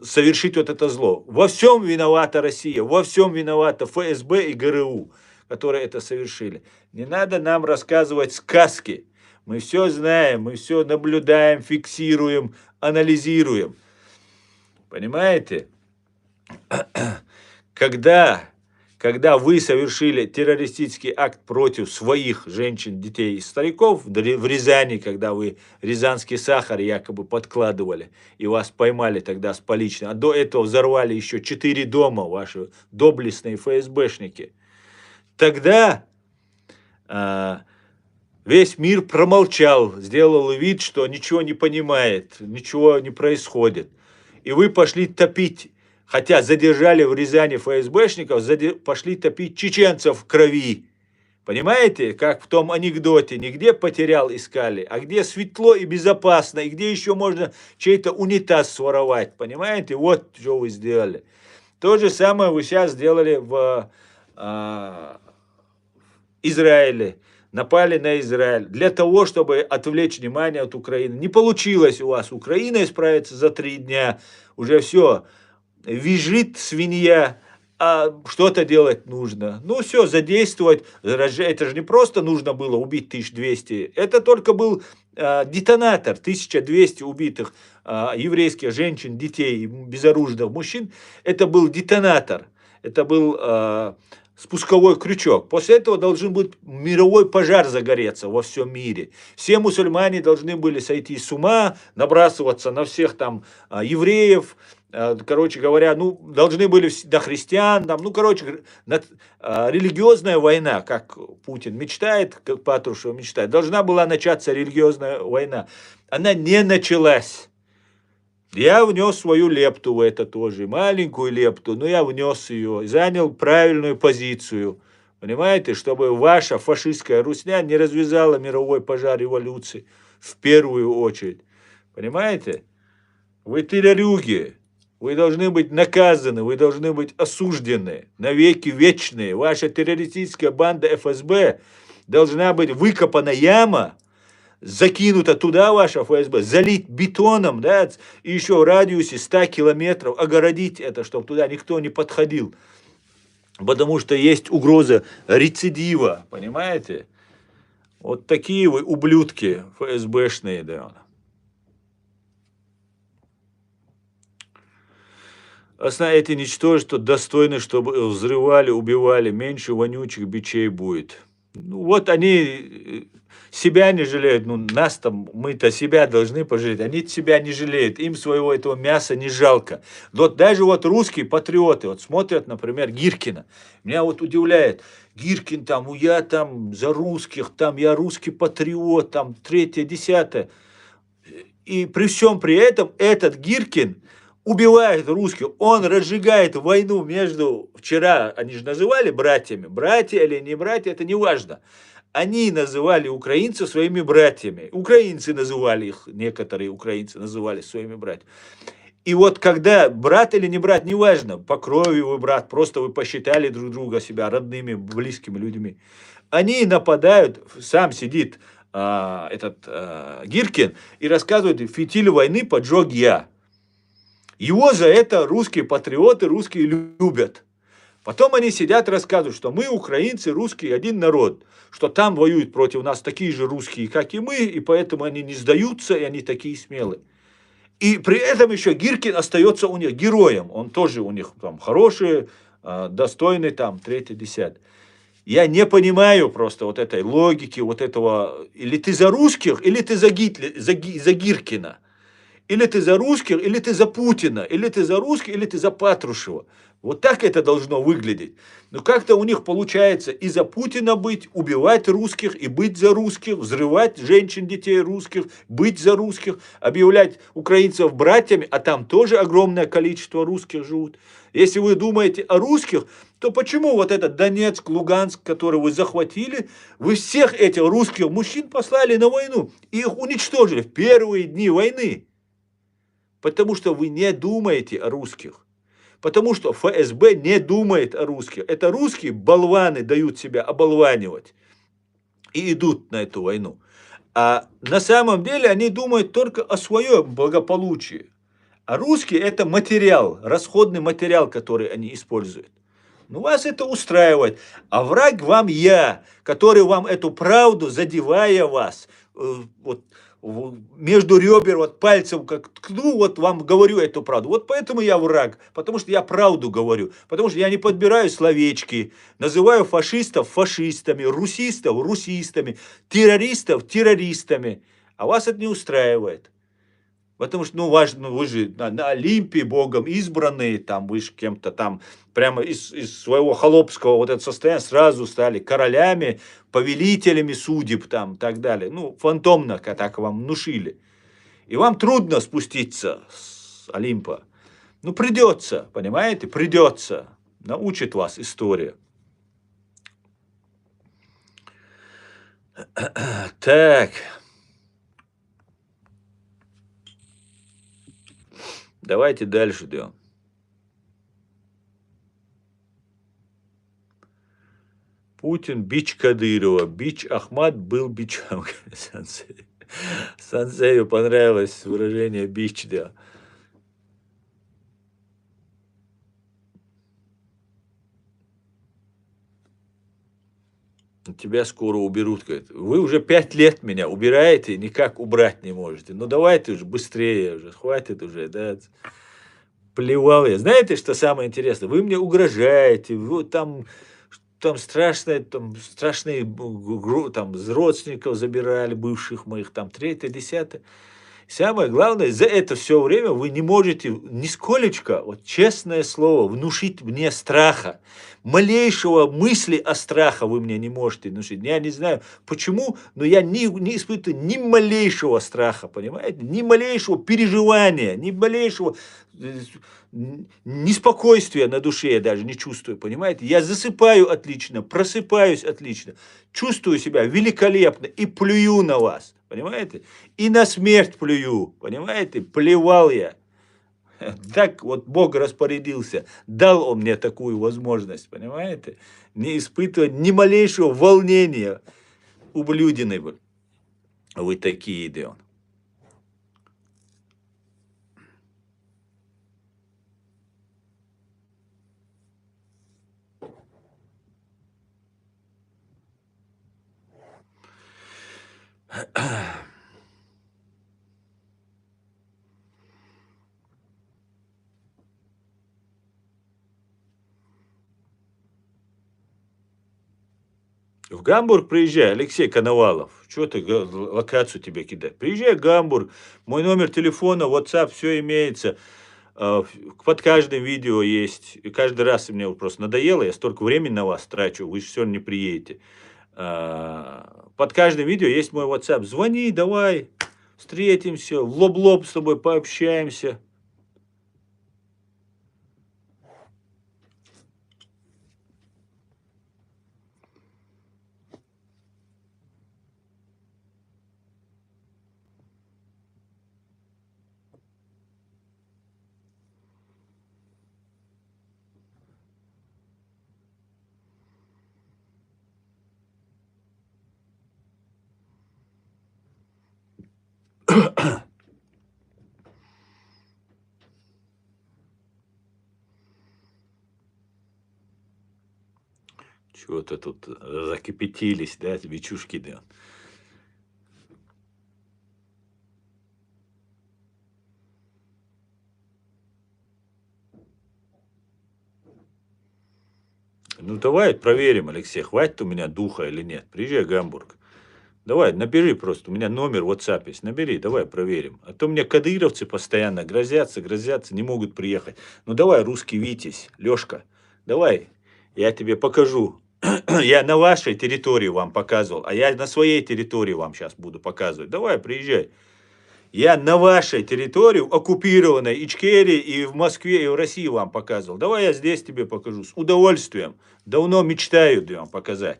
совершить вот это зло. Во всем виновата Россия, во всем виновата ФСБ и ГРУ, которые это совершили. Не надо нам рассказывать сказки. Мы все знаем, мы все наблюдаем, фиксируем, анализируем. Понимаете? Когда, когда вы совершили террористический акт против своих женщин, детей и стариков в Рязани, когда вы рязанский сахар якобы подкладывали, и вас поймали тогда с поличным, а до этого взорвали еще 4 дома ваши доблестные ФСБшники, тогда весь мир промолчал, сделал вид, что ничего не понимает, ничего не происходит. И вы пошли топить, хотя задержали в Рязани ФСБшников, пошли топить чеченцев в крови. Понимаете, как в том анекдоте, не где потерял искали, а где светло и безопасно, и где еще можно чей-то унитаз своровать. Понимаете, вот что вы сделали. То же самое вы сейчас сделали в Израиле. Напали на Израиль для того, чтобы отвлечь внимание от Украины. Не получилось у вас Украиной справиться за 3 дня. Уже все, визжит свинья, а что-то делать нужно. Ну все, задействовать. Это же не просто нужно было убить 1200. Это только был детонатор. 1200 убитых еврейских женщин, детей, безоружных мужчин. Это был детонатор. Это был спусковой крючок. После этого должен быть мировой пожар загореться во всем мире. Все мусульмане должны были сойти с ума, набрасываться на всех там евреев, короче говоря, ну, должны были на христиан, там, ну, короче, религиозная война, как Путин мечтает, как Патрушева мечтает, должна была начаться религиозная война. Она не началась. Я внес свою лепту в это тоже, маленькую лепту, но я внес ее, занял правильную позицию, понимаете, чтобы ваша фашистская русня не развязала мировой пожар революции в первую очередь, понимаете? Вы террорюги, вы должны быть наказаны, вы должны быть осуждены навеки вечные. Ваша террористическая банда ФСБ должна быть выкопана яма, закинута туда ваша ФСБ, залить бетоном, да, и еще в радиусе 100 километров огородить это, чтобы туда никто не подходил. Потому что есть угроза рецидива, понимаете? Вот такие вы ублюдки ФСБшные, да. Эти ничтожества достойны, чтобы взрывали, убивали, меньше вонючих бичей будет. Ну, вот они себя не жалеют, ну нас там, мы-то себя должны пожалеть, они себя не жалеют, им своего этого мяса не жалко. Вот даже вот русские патриоты, вот смотрят, например, Гиркина, меня вот удивляет, Гиркин там, я там за русских, там я русский патриот, там 3-е, 10-е. И при всем при этом этот Гиркин убивает русских, он разжигает войну между, вчера они же называли братьями, братья или не братья, это не важно. Они называли украинцев своими братьями, украинцы называли их, некоторые украинцы называли своими братьями. И вот когда брат или не брат, неважно, по крови вы брат, просто вы посчитали друг друга себя родными, близкими людьми, они нападают, сам сидит Гиркин и рассказывает, фитиль войны поджег я. Его за это русские патриоты, русские любят. Потом они сидят и рассказывают, что мы, украинцы, русские, один народ, что там воюют против нас такие же русские, как и мы, и поэтому они не сдаются, и они такие смелые. И при этом еще Гиркин остается у них героем, он тоже у них там хороший, достойный, там, 3-е, 10-е. Я не понимаю просто вот этой логики, вот этого, или ты за русских, или ты за Гиркина. Или ты за русских, или ты за Путина, или ты за русских, или ты за Патрушева. Вот так это должно выглядеть. Но как-то у них получается и за Путина быть, убивать русских, и быть за русских, взрывать женщин, детей русских, быть за русских, объявлять украинцев братьями, а там тоже огромное количество русских живут. Если вы думаете о русских, то почему вот этот Донецк, Луганск, который вы захватили, вы всех этих русских мужчин послали на войну и их уничтожили в первые дни войны? Потому что вы не думаете о русских. Потому что ФСБ не думает о русских. Это русские болваны дают себя оболванивать. И идут на эту войну. А на самом деле они думают только о своем благополучии. А русский это материал, расходный материал, который они используют. Ну, вас это устраивает. А враг вам я, который вам эту правду, задевая вас, вот, между ребер, вот пальцем, как ткну, вот вам говорю эту правду. Вот поэтому я враг, потому что я правду говорю, потому что я не подбираю словечки, называю фашистов фашистами, русистов русистами, террористов террористами. А вас это не устраивает. Потому что, ну, важно, вы же на Олимпе Богом избранные, там, вы же кем-то там, прямо из своего холопского вот этого состояния сразу стали королями, повелителями судеб, там, так далее. Ну, фантомно так вам внушили. И вам трудно спуститься с Олимпа. Ну, придется, понимаете, придется. Научит вас история. Так. Давайте дальше идем. Путин бич Кадырова. Бич Ахмат был бичом. Сансею понравилось выражение бич, да. Тебя скоро уберут, говорит. Вы уже 5 лет меня убираете, никак убрать не можете. Ну давайте уже быстрее уже, хватит уже, да. Плевал я. Знаете, что самое интересное? Вы мне угрожаете, вы там страшные, там, родственников забирали, бывших моих, там, третье, десятое. Самое главное, за это все время вы не можете нисколечко, вот честное слово, внушить мне страха. Малейшего мысли о страха вы мне не можете внушить. Я не знаю почему, но я не испытываю ни малейшего страха, понимаете? Ни малейшего переживания, ни малейшего неспокойствия на душе я даже не чувствую, понимаете? Я засыпаю отлично, просыпаюсь отлично, чувствую себя великолепно и плюю на вас, понимаете? И на смерть плюю, понимаете? Плевал я. Так вот Бог распорядился, дал он мне такую возможность, понимаете? Не испытывать ни малейшего волнения. Ублюдины вы такие, Деон. В Гамбург приезжай, Алексей Коновалов. Что ты локацию тебе кидать? Приезжай в Гамбург, мой номер телефона, WhatsApp, все имеется. Под каждым видео есть. И каждый раз мне вот просто надоело, я столько времени на вас трачу, вы же все равно не приедете. Под каждым видео есть мой WhatsApp. Звони, давай, встретимся, в лоб-лоб с тобой пообщаемся. Чего-то тут закипятились, да, вечушки, да. Ну, давай проверим, Алексей, хватит у меня духа или нет. Приезжай в Гамбург. Давай, набери просто, у меня номер в WhatsApp есть, набери, давай проверим. А то мне кадыровцы постоянно грозятся, не могут приехать. Ну, давай, русский Витязь, Лёшка, давай, я тебе покажу. Я на вашей территории вам показывал, а я на своей территории вам сейчас буду показывать. Давай, приезжай. Я на вашей территории, оккупированной Ичкерии, и в Москве, и в России вам показывал. Давай я здесь тебе покажу. С удовольствием. Давно мечтаю вам показать.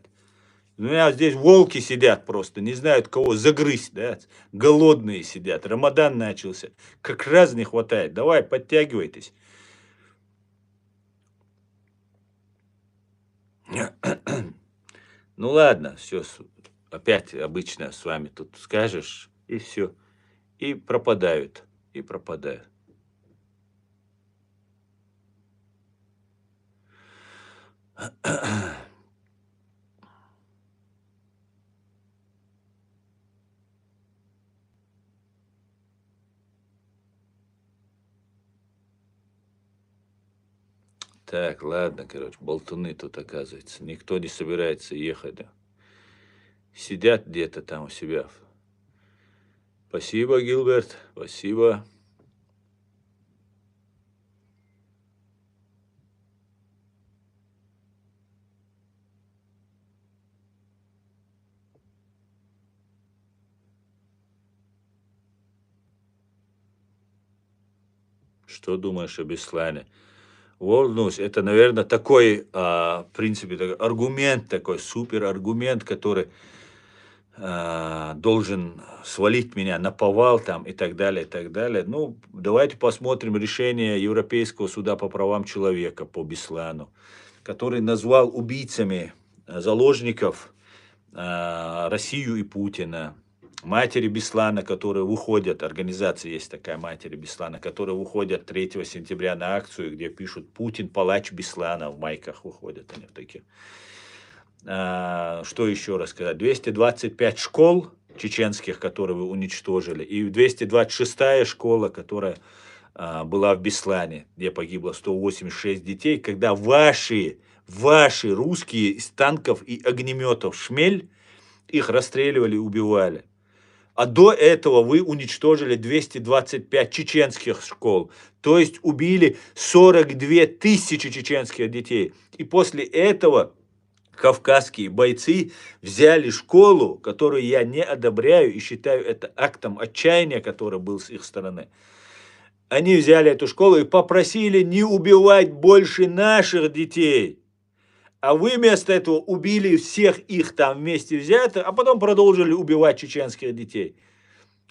У меня здесь волки сидят просто, не знают, кого загрызть, да? Голодные сидят. Рамадан начался. Как раз не хватает. Давай, подтягивайтесь. Ну ладно, все, опять обычно с вами тут скажешь, и все. И пропадают, и пропадают. Так, ладно, короче, болтуны тут, оказывается. Никто не собирается ехать, да. Сидят где-то там у себя. Спасибо, Гилберт, спасибо. Что думаешь об Беслане? Волнуюсь. Это, наверное, такой, в принципе, такой аргумент, такой супер аргумент, который должен свалить меня на повал там и так далее, и так далее. Ну, давайте посмотрим решение Европейского суда по правам человека по Беслану, который назвал убийцами заложников Россию и Путина. Матери Беслана, которые выходят, организация есть такая, Матери Беслана, которые выходят 3 сентября на акцию, где пишут «Путин, палач Беслана», в майках выходят они в таких. Что еще рассказать? 225 школ чеченских, которые вы уничтожили, и 226-я школа, которая была в Беслане, где погибло 186 детей, когда ваши русские из танков и огнеметов «Шмель» их расстреливали и убивали. А до этого вы уничтожили 225 чеченских школ, то есть убили 42 тысячи чеченских детей. И после этого кавказские бойцы взяли школу, которую я не одобряю и считаю это актом отчаяния, который был с их стороны. Они взяли эту школу и попросили не убивать больше наших детей. А вы вместо этого убили всех их там вместе взятых, а потом продолжили убивать чеченских детей.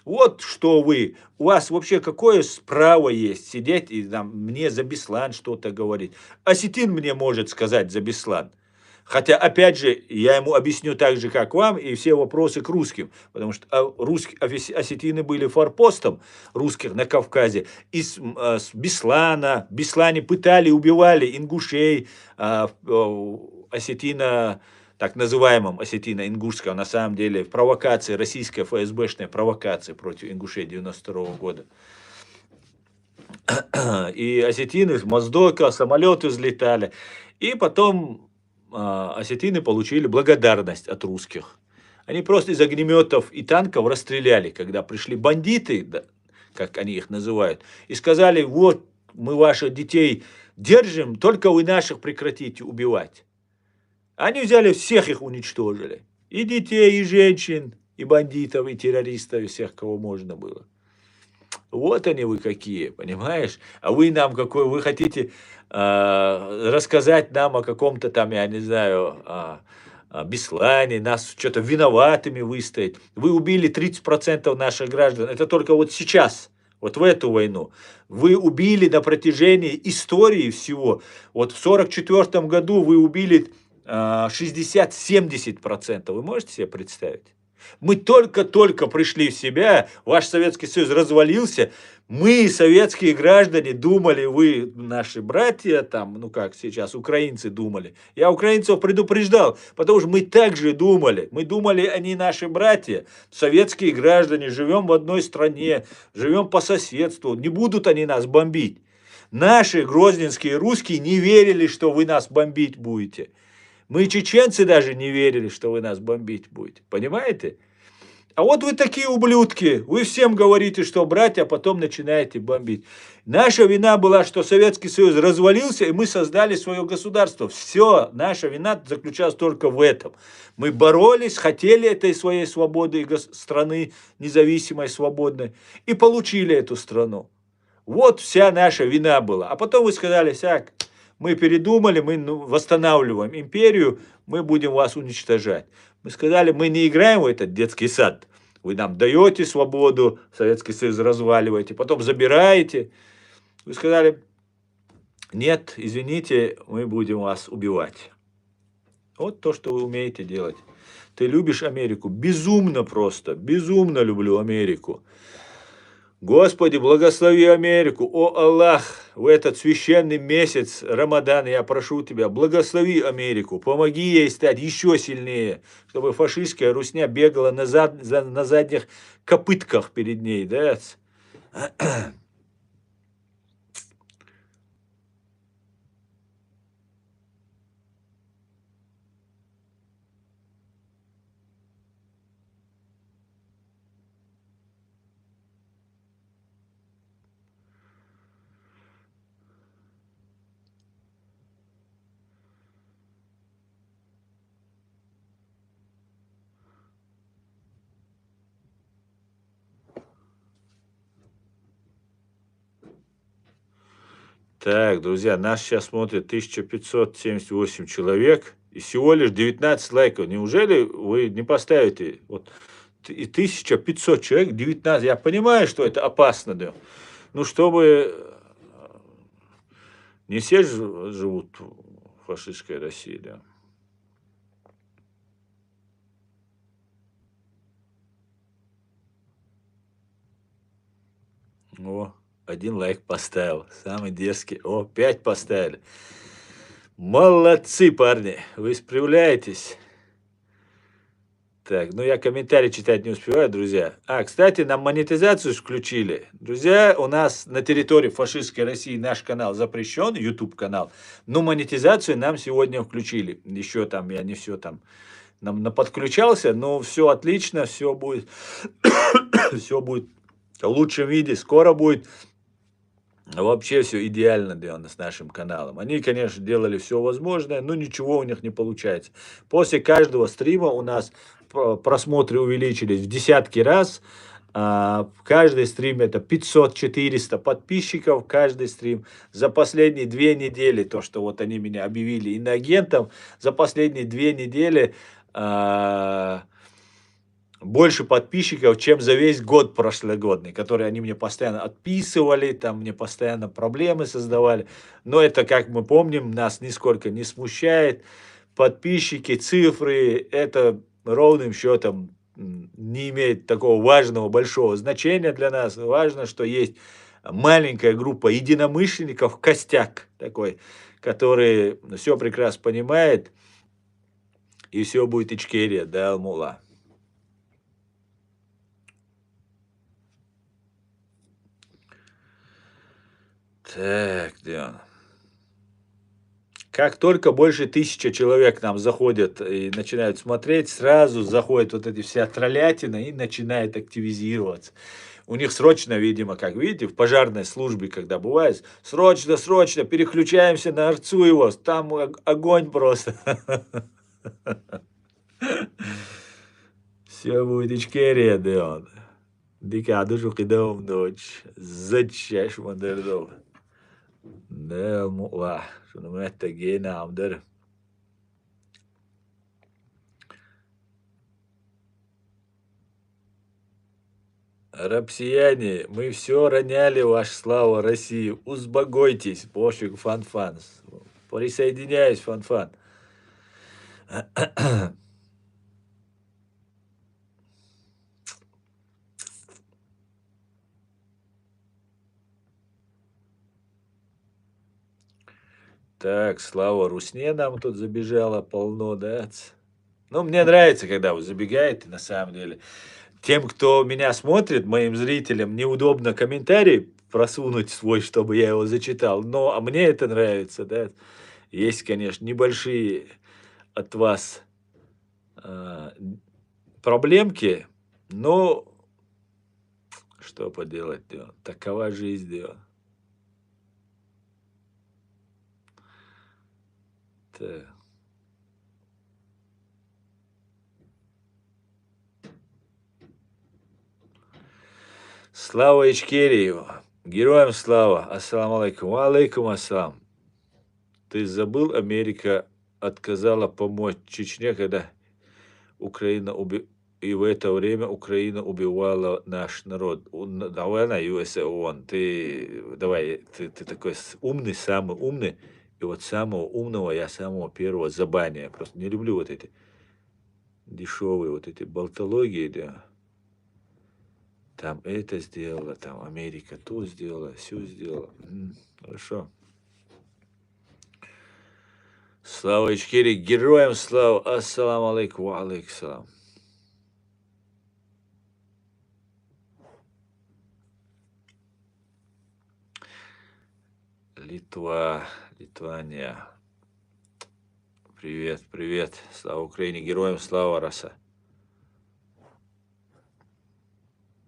Вот что вы. У вас вообще какое право есть сидеть и там, мне за Беслан что-то говорить? Осетин мне может сказать за Беслан. Хотя, опять же, я ему объясню так же, как вам, и все вопросы к русским. Потому что осетины были форпостом русских на Кавказе. С Беслане пытали, убивали ингушей, осетина, так называемым осетино-ингушского, на самом деле, провокация, российская ФСБшная провокация против ингушей 92 года. И осетины с Моздока, самолеты взлетали. И потом осетины получили благодарность от русских. Они просто из огнеметов и танков расстреляли, когда пришли бандиты, да, как они их называют, и сказали: вот мы ваших детей держим, только вы наших прекратите убивать. Они взяли всех, их уничтожили. И детей, и женщин, и бандитов, и террористов, и всех, кого можно было. Вот они вы какие, понимаешь? А вы нам какой, вы хотите рассказать нам о каком-то там, я не знаю, Беслане, нас что-то виноватыми выставить. Вы убили 30% наших граждан. Это только вот сейчас, вот в эту войну. Вы убили на протяжении истории всего. Вот в 1944 году вы убили 60-70%. Вы можете себе представить? Мы только-только пришли в себя, ваш Советский Союз развалился, мы, советские граждане, думали, вы наши братья, там, ну как сейчас украинцы думали. Я украинцев предупреждал, потому что мы также думали. Мы думали, они наши братья, советские граждане, живем в одной стране, живем по соседству, не будут они нас бомбить. Наши грозненские русские не верили, что вы нас бомбить будете. Мы, чеченцы, даже не верили, что вы нас бомбить будете. Понимаете? А вот вы такие ублюдки. Вы всем говорите, что братья, а потом начинаете бомбить. Наша вина была, что Советский Союз развалился, и мы создали свое государство. Все, наша вина заключалась только в этом. Мы боролись, хотели этой своей свободы и страны независимой, свободной, и получили эту страну. Вот вся наша вина была. А потом вы сказали: сяк, мы передумали, мы восстанавливаем империю, мы будем вас уничтожать. Мы сказали: мы не играем в этот детский сад. Вы нам даете свободу, Советский Союз разваливаете, потом забираете. Вы сказали: нет, извините, мы будем вас убивать. Вот то, что вы умеете делать. Ты любишь Америку? Безумно просто, безумно люблю Америку. Господи, благослови Америку. О Аллах, в этот священный месяц Рамадан я прошу Тебя, благослови Америку, помоги ей стать еще сильнее, чтобы фашистская русня бегала на задних копытках перед ней, да? Так, друзья, нас сейчас смотрит 1578 человек и всего лишь 19 лайков. Неужели вы не поставите? Вот и 1500 человек, 19. Я понимаю, что это опасно, да. Ну, чтобы не все живут в фашистской России, да. О, один лайк поставил, самый дерзкий. О, 5 поставили. Молодцы, парни, вы справляетесь. Так, ну я комментарии читать не успеваю, друзья. Кстати, нам монетизацию включили. Друзья, у нас на территории фашистской России наш канал запрещен, YouTube канал, но монетизацию нам сегодня включили. Еще там, я не все там нам подключался, но все отлично, все будет, все будет в лучшем виде. Скоро будет вообще все идеально сделано с нашим каналом. Они, конечно, делали все возможное, но ничего у них не получается. После каждого стрима у нас просмотры увеличились в десятки раз. Каждый стрим это 500-400 подписчиков, каждый стрим. За последние 2 недели, то, что вот они меня объявили иноагентом, за последние 2 недели больше подписчиков, чем за весь год прошлогодний, который они мне постоянно отписывали, там мне постоянно проблемы создавали. Но это, как мы помним, нас нисколько не смущает. Подписчики, цифры, это ровным счетом не имеет такого важного, большого значения для нас. Важно, что есть маленькая группа единомышленников, костяк такой, который все прекрасно понимает, и все будет Ичкерия, да, Алмула. Так, где Как только больше 1000 человек нам заходят и начинают смотреть, сразу заходит вот эти вся троллятина и начинает активизироваться. У них срочно, видимо, как видите, в пожарной службе, когда бывает, срочно, срочно переключаемся на Арцуева, там огонь просто. Все будет Ичкерия, Деон. Дика душу кидом ночь. Зачешь мандердов. Да, мула. Шunu محتاجين عمدر. Рапсияне, мы все роняли, ваша слава России. Узбогойтесь, пофиг, фан-фан. Присоединяюсь, фан-фан. Так, Слава Русне нам тут забежала полно, да? Ну, мне нравится, когда вы забегаете, на самом деле. Тем, кто меня смотрит, моим зрителям, неудобно комментарий просунуть свой, чтобы я его зачитал. Но мне это нравится, да. Есть, конечно, небольшие от вас проблемки, но что поделать, да, такова жизнь, да. Так. Слава Ичкерию! Героям слава! Ассаламу алейкум! Алейкум ассалам! Ты забыл, Америка отказала помочь Чечне, когда Украина и в это время Украина убивала наш народ. Давай на USA ООН. Ты давай, ты такой умный, самый умный. И вот самого умного я самого первого забаню. Я просто не люблю вот эти дешевые вот эти болтологии, да. там это сделала, там Америка то сделала, все сделала. Хорошо. Слава Ичкерии, героям слава, ассаламу алейкум, ва алейкум салам. Литва, Литвания. Привет, привет. Слава Украине, героям слава, Раса.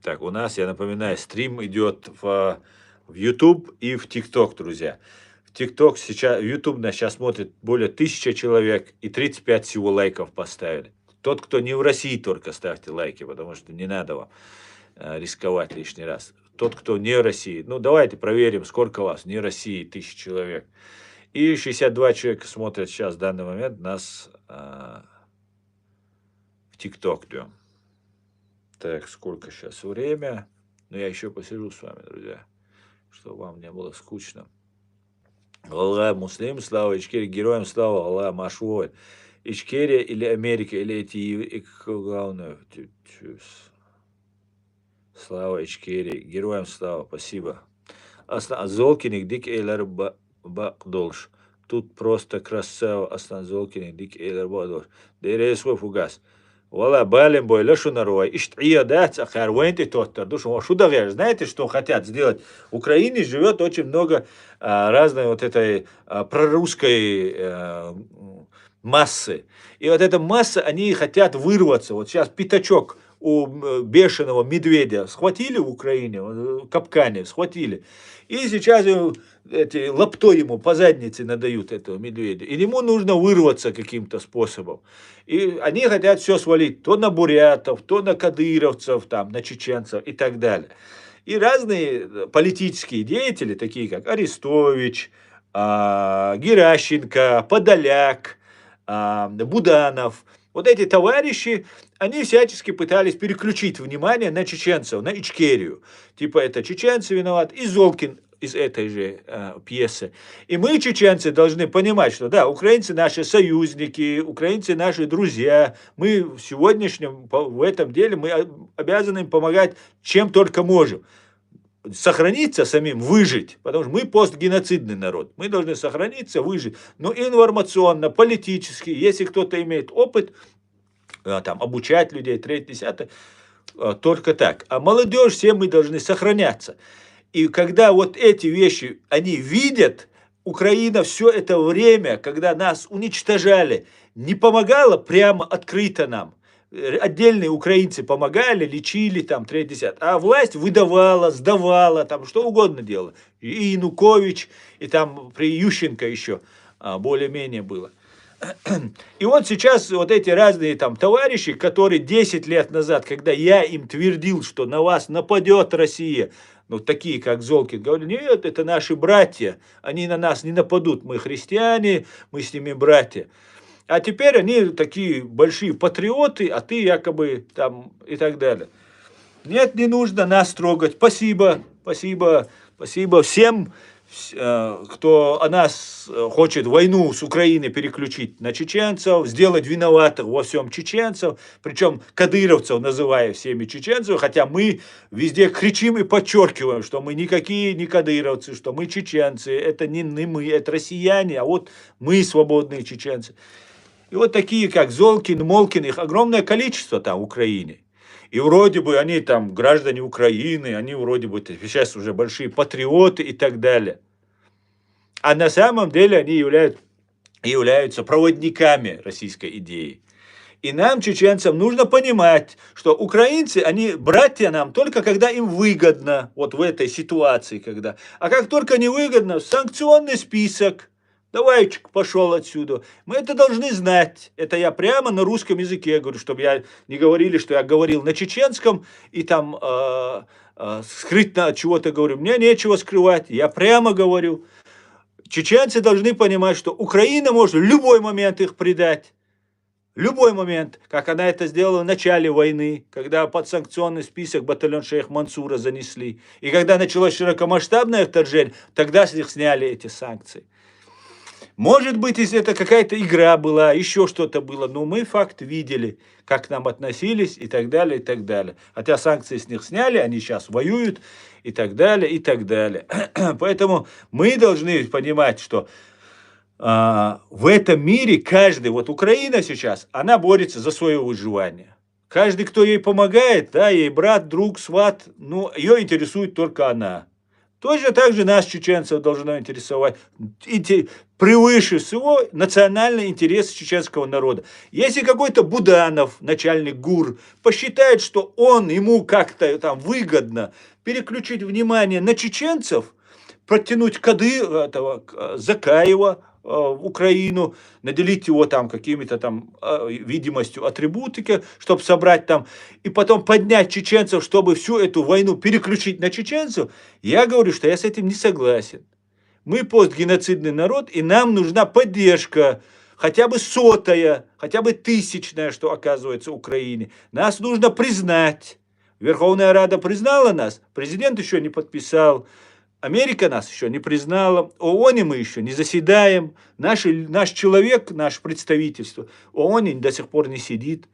Так, у нас, я напоминаю, стрим идет в YouTube и в TikTok, друзья. В TikTok сейчас, YouTube нас сейчас смотрит более 1000 человек и 35 всего лайков поставили. Тот, кто не в России, только ставьте лайки, потому что не надо вам рисковать лишний раз. Тот, кто не в России, ну давайте проверим, сколько вас, не в России, 1000 человек. И 62 человека смотрят сейчас в данный момент нас в TikTok. Да. Так, сколько сейчас время? Ну, я еще посижу с вами, друзья, чтобы вам не было скучно. Аллах, муслим, слава Ичкерии, героям слава, Аллах, Машвой. Ичкерия или Америка, или эти главное. Слава Ичкерии, героям слава, спасибо. Аслан Золкиник, дик эйлер бакдолш. Тут просто красава, Аслан Золкиник, дик эйлер бакдолш. Дерей свой фугас. Вала балем бой лешу нарой. Иштия дать, ахар венти тоттер. Душу, что да, знаете, что хотят сделать? В Украине живет очень много разной вот этой прорусской массы. И вот эта масса, они хотят вырваться. Вот сейчас пятачок у бешеного медведя схватили в Украине, в капкане схватили. И сейчас эти лаптой ему по заднице надают этого медведя. И ему нужно вырваться каким-то способом. И они хотят все свалить то на бурятов, то на кадыровцев, там, на чеченцев и так далее. И разные политические деятели, такие как Арестович, Геращенко, Подоляк, Буданов, вот эти товарищи, они всячески пытались переключить внимание на чеченцев, на Ичкерию. Типа это чеченцы виноваты, и Золкин из этой же пьесы. И мы, чеченцы, должны понимать, что да, украинцы наши союзники, украинцы наши друзья. Мы в сегодняшнем, в этом деле, мы обязаны им помогать чем только можем. Сохраниться самим, выжить, потому что мы постгеноцидный народ. Мы должны сохраниться, выжить. Но информационно, политически, если кто-то имеет опыт, там, обучать людей, 3-10, только так. А молодежь, все мы должны сохраняться. И когда вот эти вещи они видят, Украина все это время, когда нас уничтожали, не помогала прямо открыто нам. Отдельные украинцы помогали, лечили, там, 3-10, а власть выдавала, сдавала, там, что угодно делала. И Янукович, и там при Ющенко еще более-менее было. И вот сейчас вот эти разные там товарищи, которые 10 лет назад, когда я им твердил, что на вас нападет Россия, ну, такие, как Золкин, говорили, нет, это наши братья, они на нас не нападут, мы христиане, мы с ними братья. А теперь они такие большие патриоты, а ты якобы там и так далее. Нет, не нужно нас трогать. Спасибо, спасибо, спасибо всем, кто о нас хочет войну с Украины переключить на чеченцев, сделать виноватых во всем чеченцев, причем кадыровцев называя всеми чеченцев, хотя мы везде кричим и подчеркиваем, что мы никакие не кадыровцы, что мы чеченцы, это не мы, это россияне, а вот мы свободные чеченцы. И вот такие, как Золкин, Молкин, их огромное количество там в Украине. И вроде бы они там граждане Украины, они вроде бы сейчас уже большие патриоты и так далее. А на самом деле они являются проводниками российской идеи. И нам, чеченцам, нужно понимать, что украинцы, они братья нам только когда им выгодно, вот в этой ситуации, когда. А как только не выгодно, санкционный список. Давай, пошел отсюда. Мы это должны знать. Это я прямо на русском языке говорю, чтобы я не говорили, что я говорил на чеченском и там скрытно от чего-то говорю. Мне нечего скрывать. Я прямо говорю. Чеченцы должны понимать, что Украина может в любой момент их предать. Любой момент, как она это сделала в начале войны, когда под санкционный список батальон Шейх Мансура занесли. И когда началось широкомасштабное вторжение, тогда с них сняли эти санкции. Может быть, если это какая-то игра была, еще что-то было, но мы факт видели, как к нам относились и так далее, и так далее. Хотя санкции с них сняли, они сейчас воюют и так далее, и так далее. Поэтому мы должны понимать, что в этом мире каждый, вот Украина сейчас, она борется за свое выживание. Каждый, кто ей помогает, да, ей брат, друг, сват, ну, ее интересует только она. Точно так же нас, чеченцев, должно интересовать превыше всего национальный интерес чеченского народа. Если какой-то Буданов, начальник ГУР, посчитает, что ему как-то там выгодно переключить внимание на чеченцев, протянуть Закаева в Украину, наделить его там какими-то там видимостью атрибутики, чтобы собрать там, и потом поднять чеченцев, чтобы всю эту войну переключить на чеченцев, я говорю, что я с этим не согласен. Мы постгеноцидный народ, и нам нужна поддержка, хотя бы сотая, хотя бы тысячная, что оказывается Украине. Нас нужно признать. Верховная Рада признала нас, президент еще не подписал. Америка нас еще не признала, ООН мы еще не заседаем, наш человек, наше представительство, ООН до сих пор не сидит.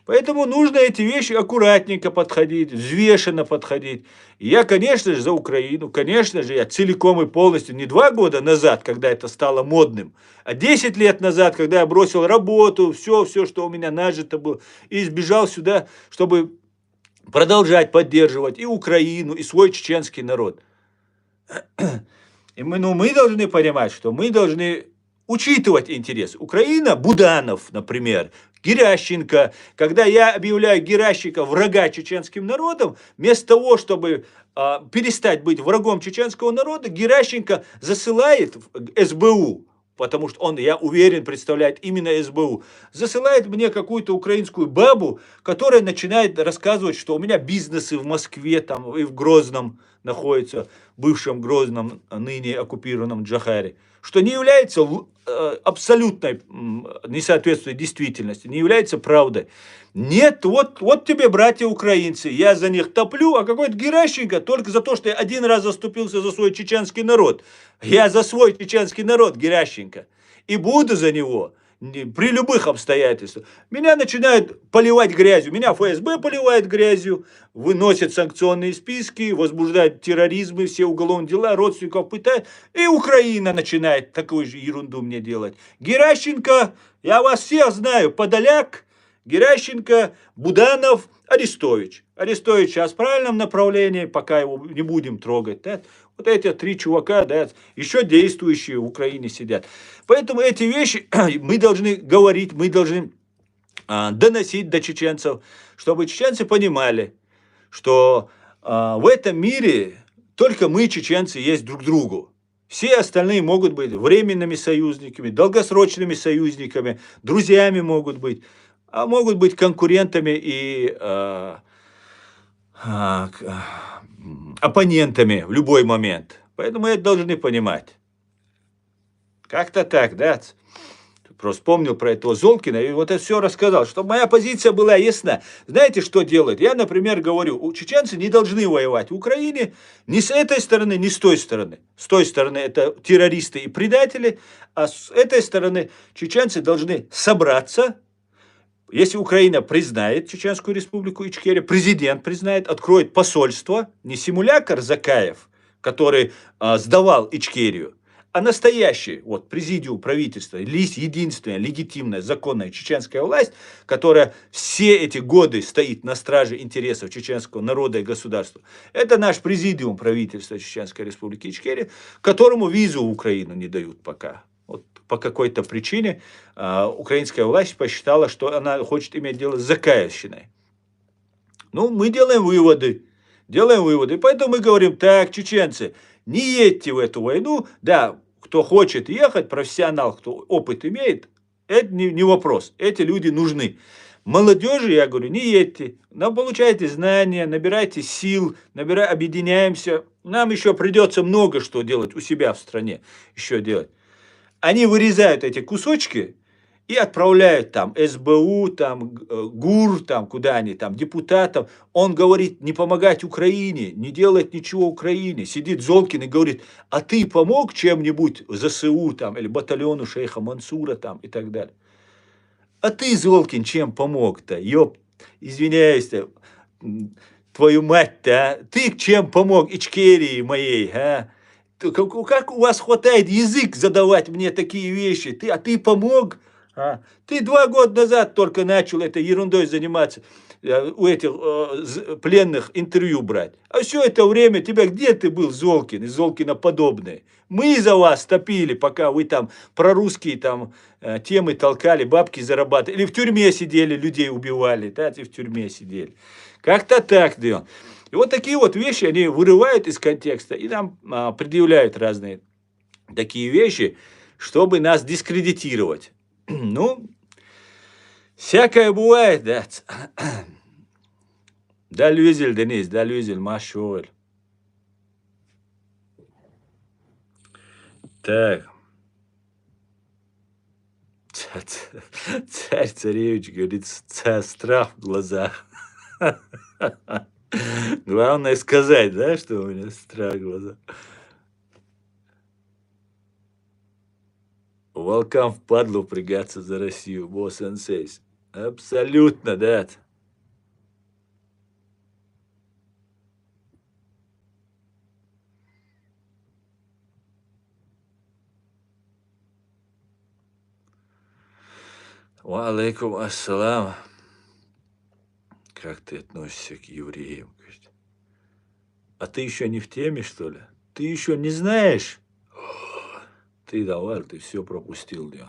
Поэтому нужно эти вещи аккуратненько подходить, взвешенно подходить. И я, конечно же, за Украину, конечно же, я целиком и полностью, не 2 года назад, когда это стало модным, а 10 лет назад, когда я бросил работу, все, что у меня нажито было, и сбежал сюда, чтобы продолжать поддерживать и Украину, и свой чеченский народ. И мы должны понимать, что мы должны учитывать интерес. Украина, Буданов, например, Геращенко. Когда я объявляю Геращенко врага чеченским народом, вместо того, чтобы перестать быть врагом чеченского народа, Геращенко засылает в СБУ, потому что он, я уверен, представляет именно СБУ, засылает мне какую-то украинскую бабу, которая начинает рассказывать, что у меня бизнесы в Москве там, и в Грозном находятся, бывшем Грозном, ныне оккупированном Джахаре, что не является абсолютной несоответствием действительности, не является правдой. Нет, вот тебе, братья украинцы, я за них топлю, а какой-то Геращенко только за то, что я один раз заступился за свой чеченский народ. Я за свой чеченский народ, Геращенко, и буду за него при любых обстоятельствах. Меня начинают поливать грязью, меня ФСБ поливает грязью, выносят санкционные списки, возбуждают терроризмы, все уголовные дела, родственников пытают, и Украина начинает такую же ерунду мне делать. Геращенко, я вас всех знаю, Подоляк, Геращенко, Буданов, Арестович. Арестович сейчас в правильном направлении, пока его не будем трогать. Да? Вот эти 3 чувака, да, еще действующие в Украине сидят. Поэтому эти вещи мы должны говорить, мы должны доносить до чеченцев, чтобы чеченцы понимали, что в этом мире только мы, чеченцы, есть друг другу. Все остальные могут быть временными союзниками, долгосрочными союзниками, друзьями могут быть, а могут быть конкурентами и оппонентами в любой момент. Поэтому это должны понимать. Как-то так, да? Просто вспомнил про этого Золкина и вот это все рассказал, чтобы моя позиция была ясна. Знаете, что делают? Я, например, говорю, чеченцы не должны воевать в Украине ни с этой стороны, ни с той стороны. С той стороны это террористы и предатели, а с этой стороны чеченцы должны собраться. Если Украина признает Чеченскую республику Ичкерия, президент признает, откроет посольство, не симулятор Закаев, который сдавал Ичкерию, а настоящий вот президиум правительства, единственная легитимная законная чеченская власть, которая все эти годы стоит на страже интересов чеченского народа и государства, это наш президиум правительства Чеченской республики Ичкерия, которому визу в Украину не дают пока. Вот по какой-то причине украинская власть посчитала, что она хочет иметь дело с Закаевщиной. Ну, мы делаем выводы. И поэтому мы говорим, так, чеченцы, не едьте в эту войну. Да, кто хочет ехать, профессионал, кто опыт имеет, это не вопрос. Эти люди нужны. Молодежи, я говорю, не едьте. Но получайте знания, набирайте сил, объединяемся. Нам еще придется много что делать у себя в стране. Еще делать. Они вырезают эти кусочки и отправляют там СБУ, там ГУР, там куда они, там депутатов. Он говорит не помогать Украине, не делать ничего Украине. Сидит Золкин и говорит, а ты помог чем-нибудь ЗСУ там или батальону шейха Мансура там и так далее. А ты, Золкин, чем помог-то? Ёп, извиняюсь-то, твою мать-то, а? Ты чем помог Ичкерии моей, а? Как у вас хватает язык задавать мне такие вещи? А ты помог? А? Ты 2 года назад только начал этой ерундой заниматься, у этих пленных интервью брать. А все это время где ты был, Золкин и Золкина подобные? Мы за вас топили, пока вы там прорусские там темы толкали, бабки зарабатывали. Или в тюрьме сидели, людей убивали, да, и в тюрьме сидели. Как-то так, да. И вот такие вот вещи они вырывают из контекста и нам предъявляют разные такие вещи, чтобы нас дискредитировать. Ну, всякое бывает, да. Да, Люзель, Денис, да, Люзель, Машоль. Так. Царь-царевич говорит, страх в глазах. Главное сказать, да, что у меня страх в глазах. Волкам впадлу впрягаться за Россию, босс-сенсейс. Абсолютно, да. Ва алейкум ассалам. Как ты относишься к евреям? А ты еще не в теме, что ли? Ты еще не знаешь? Ты давай, ты все пропустил, Диана.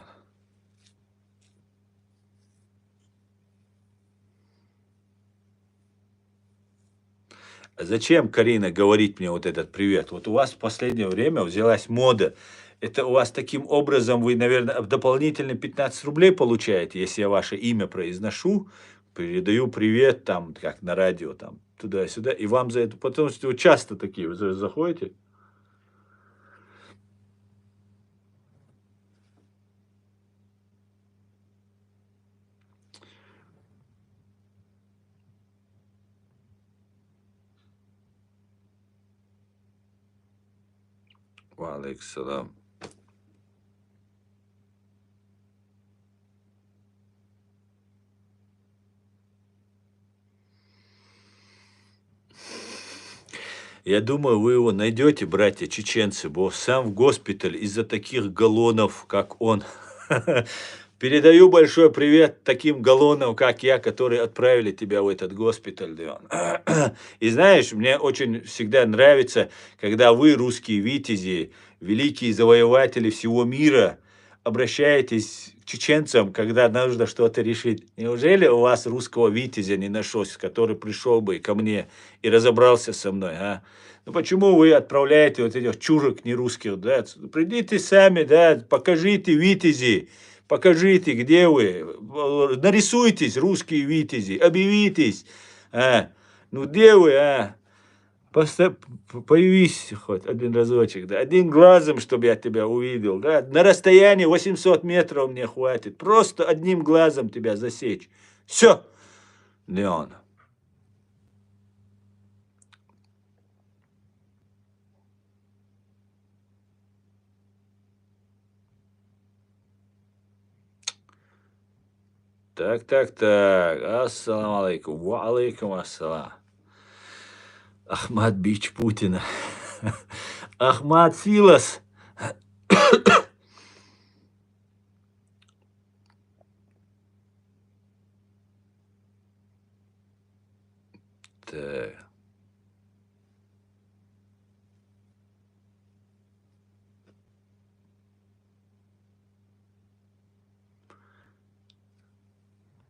А зачем, Карина, говорить мне вот этот привет? Вот у вас в последнее время взялась мода. Это у вас таким образом вы, наверное, дополнительно 15 рублей получаете, если я ваше имя произношу, передаю привет там, как на радио, там, туда-сюда, и вам за это, потому что вы часто такие, вы заходите. Ва алейкум салам. Я думаю, вы его найдете, братья чеченцы, бо сам в госпиталь из-за таких галлонов, как он. Передаю большой привет таким галлонам, как я, которые отправили тебя в этот госпиталь, Дион. И знаешь, мне очень всегда нравится, когда вы, русские витязи, великие завоеватели всего мира, обращаетесь к чеченцам, когда нужно что-то решить. Неужели у вас русского витязя не нашлось, который пришел бы ко мне и разобрался со мной, а? Ну почему вы отправляете вот этих чужих нерусских, да? Придите сами, да, покажите витязи, покажите, где вы, нарисуйтесь, русские витязи, объявитесь, а? Ну где вы, а? Появись хоть один разочек, да, одним глазом, чтобы я тебя увидел, да, на расстоянии 800 метров мне хватит, просто одним глазом тебя засечь. Все, Леон. Так. Ассаламу алейкум. Ва алейкум ассалам. Ахмад Бич Путина. Ахмад Силас. Так.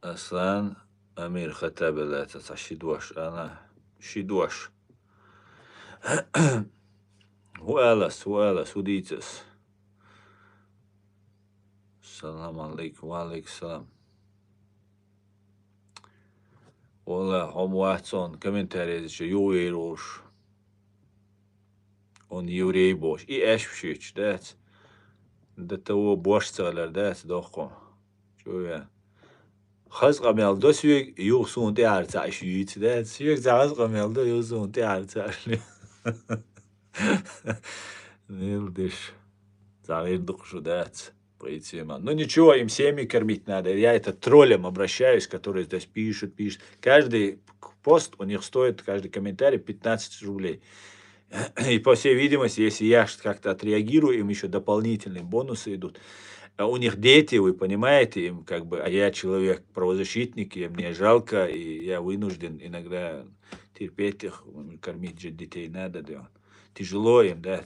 Аслан Амир Хатабель, это Шидуаш. Она Шидуаш. Уэлас, удитес. Салам алейкум, ва алейкум салам. Ола, Хомуатсон, комментарий, что юэйрош. Он еврей бош. И эшвшич, да. До того бошцалар, да, дохом. Что я? خزقة ميلدا سويك يوصون تي عرتا شيت ده سويك زعزقة ميلدا يوصون تي عرتا Нилдыш. Завидух дать. Пойти, ман. Ну ничего, им семьи кормить надо. Я это троллям обращаюсь, которые здесь пишут. Каждый пост у них стоит, каждый комментарий 15 рублей. И по всей видимости, если я как-то отреагирую, им еще дополнительные бонусы идут. А у них дети, вы понимаете, им как бы, а я человек правозащитник, и мне жалко, и я вынужден иногда терпеть их, кормить же детей надо, да. Тяжело им, да.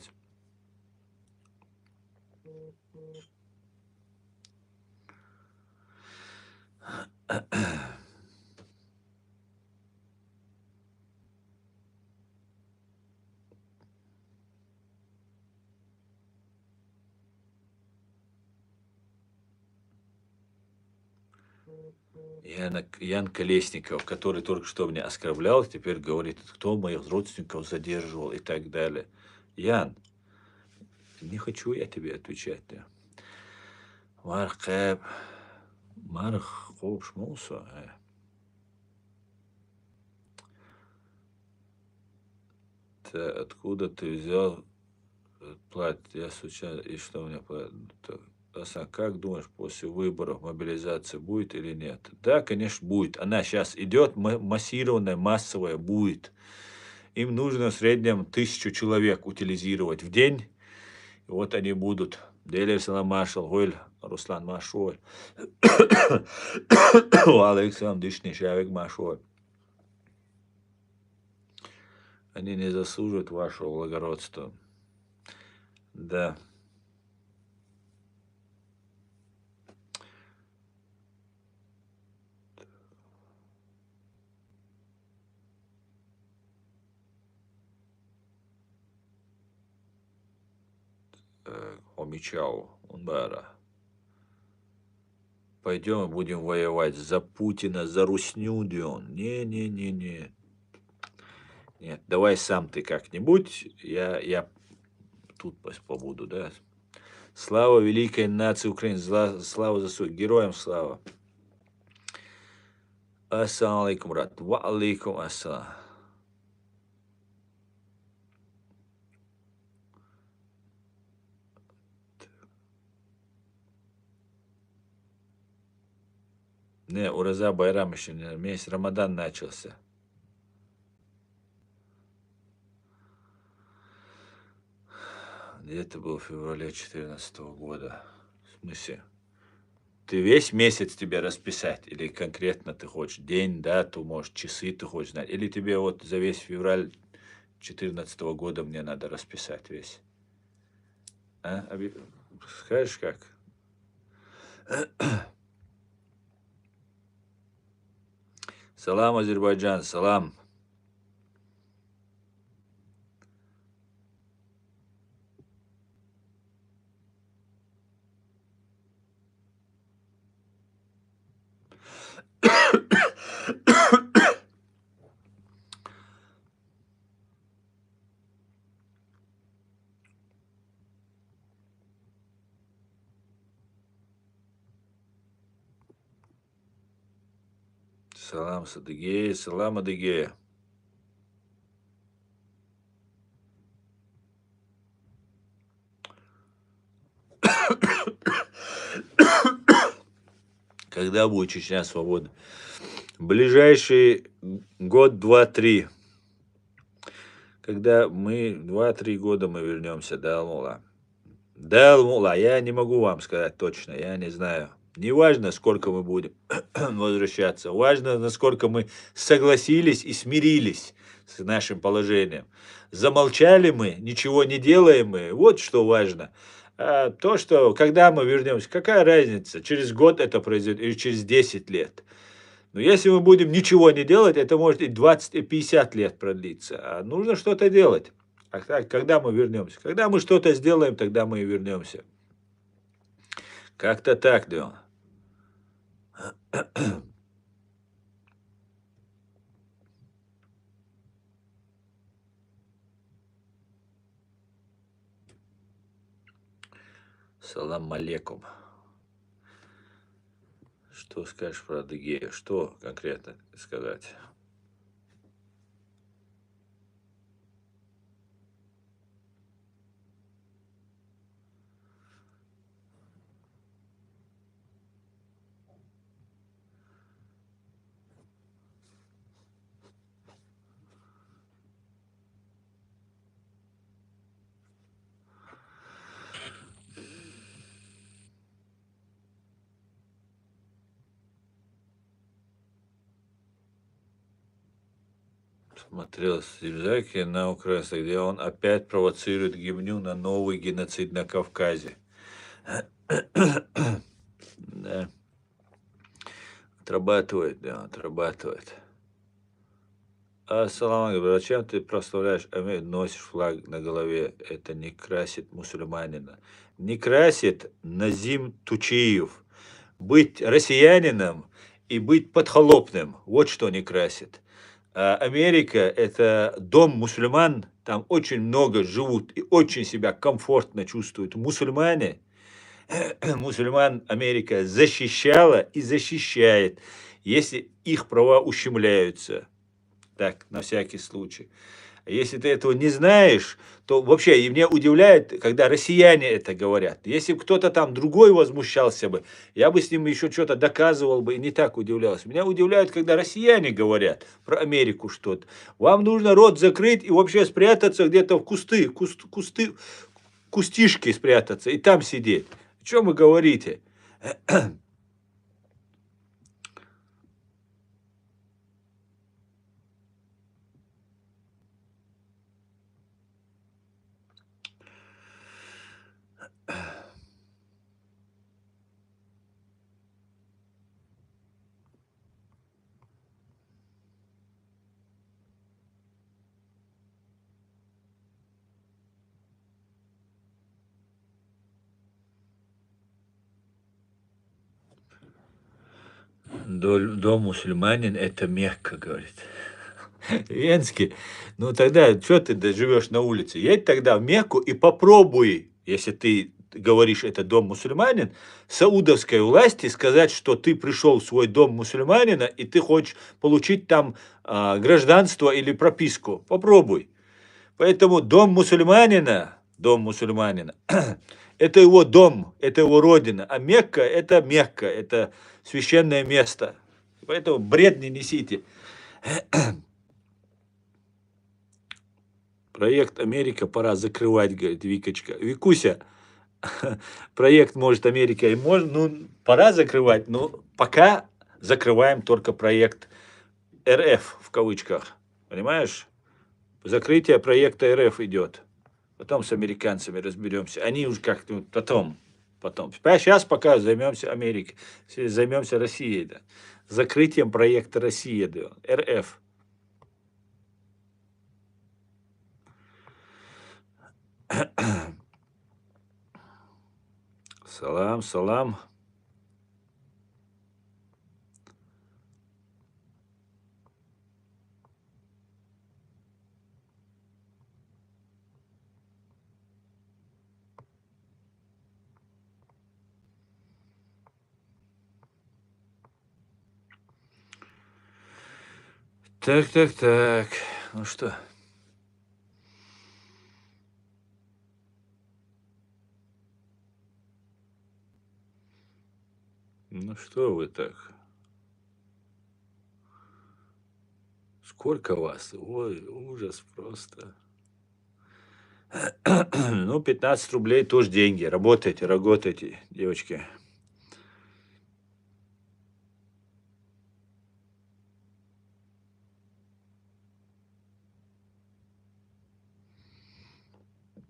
Ян Колесников, который только что меня оскорблял, теперь говорит, кто моих родственников задерживал и так далее. Ян, не хочу я тебе отвечать. Да. Марх, Шмулса. Откуда ты взял платье? Я случайно, и что у меня платье? Как думаешь, после выборов мобилизация будет или нет? Да, конечно, будет. Она сейчас идет, массированная, массовая будет. Им нужно в среднем 1000 человек утилизировать в день. И вот они будут. Делер Салам Маршал, Гойль, Руслан Машой. Александр Дышный человек Машой. Они не заслуживают вашего благородства. Да. Хомичау, Унбара. Пойдем будем воевать за Путина, за Русню, Дион. Не. Нет, давай сам ты как-нибудь, я тут побуду, да. Слава великой нации Украины, слава за свой, героям слава. Ассаламу алейкум, брат. Ва алейкум ассалам. Не, Ураза Байрам еще не, месяц Рамадан начался. Где это был в феврале 2014 года? В смысле? Ты весь месяц тебе расписать? Или конкретно ты хочешь день, дату, может, часы ты хочешь знать? Или тебе вот за весь февраль 2014 года мне надо расписать весь? А? Скажешь как? Салам, Азербайджан, салам. Салам, Садыгея, салам, Адыгея. Когда будет Чечня свободна? Ближайший год, два, три. Когда мы 2-3 года мы вернемся до Алмула. До Алмула, я не могу вам сказать точно, я не знаю. Не важно, сколько мы будем возвращаться, важно, насколько мы согласились и смирились с нашим положением. Замолчали мы, ничего не делаем мы, вот что важно. А то, что когда мы вернемся, какая разница, через год это произойдет или через 10 лет. Но если мы будем ничего не делать, это может и 20, и 50 лет продлиться. А нужно что-то делать. А так, когда мы вернемся? Когда мы что-то сделаем, тогда мы и вернемся. Как-то так, да. Салам алейкум. Что скажешь про Адыгею? Что конкретно сказать? Смотрел Сибзаки на Украине, где он опять провоцирует гибню на новый геноцид на Кавказе. Да, отрабатывает, да, отрабатывает. Ассаламу алейкум. Зачем ты прославляешь, носишь флаг на голове? Это не красит мусульманина. Не красит Назим Тучиев. Быть россиянином и быть подхолопным. Вот что не красит. А Америка– это дом мусульман. Там очень много живут и очень себя комфортно чувствуют мусульмане. Мусульман Америка защищала и защищает, если их права ущемляются. Так, на всякий случай. А если ты этого не знаешь, то вообще и меня удивляет, когда россияне это говорят. Если бы кто-то там другой возмущался бы, я бы с ним еще что-то доказывал бы и не так удивлялся. Меня удивляет, когда россияне говорят про Америку что-то. Вам нужно рот закрыть и вообще спрятаться где-то в кустишки спрятаться и там сидеть. О чем вы говорите? Дом мусульманин– это Мекка, говорит. Венский. Ну тогда что ты живешь на улице? Едь тогда в Мекку и попробуй, если ты говоришь, это дом мусульманин, саудовской власти сказать, что ты пришел в свой дом мусульманина и ты хочешь получить там гражданство или прописку. Попробуй. Поэтому дом мусульманина, это его дом, это его родина, а Мекка, это священное место. Поэтому бред не несите. Проект Америка пора закрывать, говорит Викочка. Викуся, проект может Америка и можно, ну, пора закрывать, но пока закрываем только проект РФ в кавычках. Понимаешь? Закрытие проекта РФ идет. Потом с американцами разберемся. Они уже как-то потом. Сейчас пока займемся Америкой, займемся Россией, да. Закрытием проекта Россия, да, РФ. Салам, салам. Так. Ну что? Ну что вы так? Сколько вас? Ой, ужас просто. Ну, 15 рублей тоже деньги. Работайте, девочки.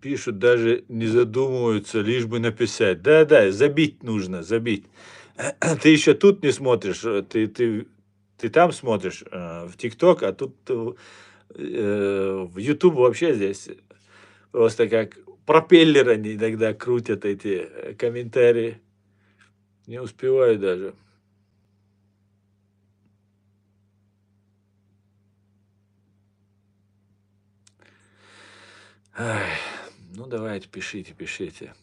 Пишут, даже не задумываются, лишь бы написать. Да, забить нужно, забить. Ты еще тут не смотришь, ты там смотришь, в ТикТок, а тут в YouTube вообще здесь просто как пропеллер они иногда крутят эти комментарии. Не успеваю даже. Ай, ну, давайте, пишите.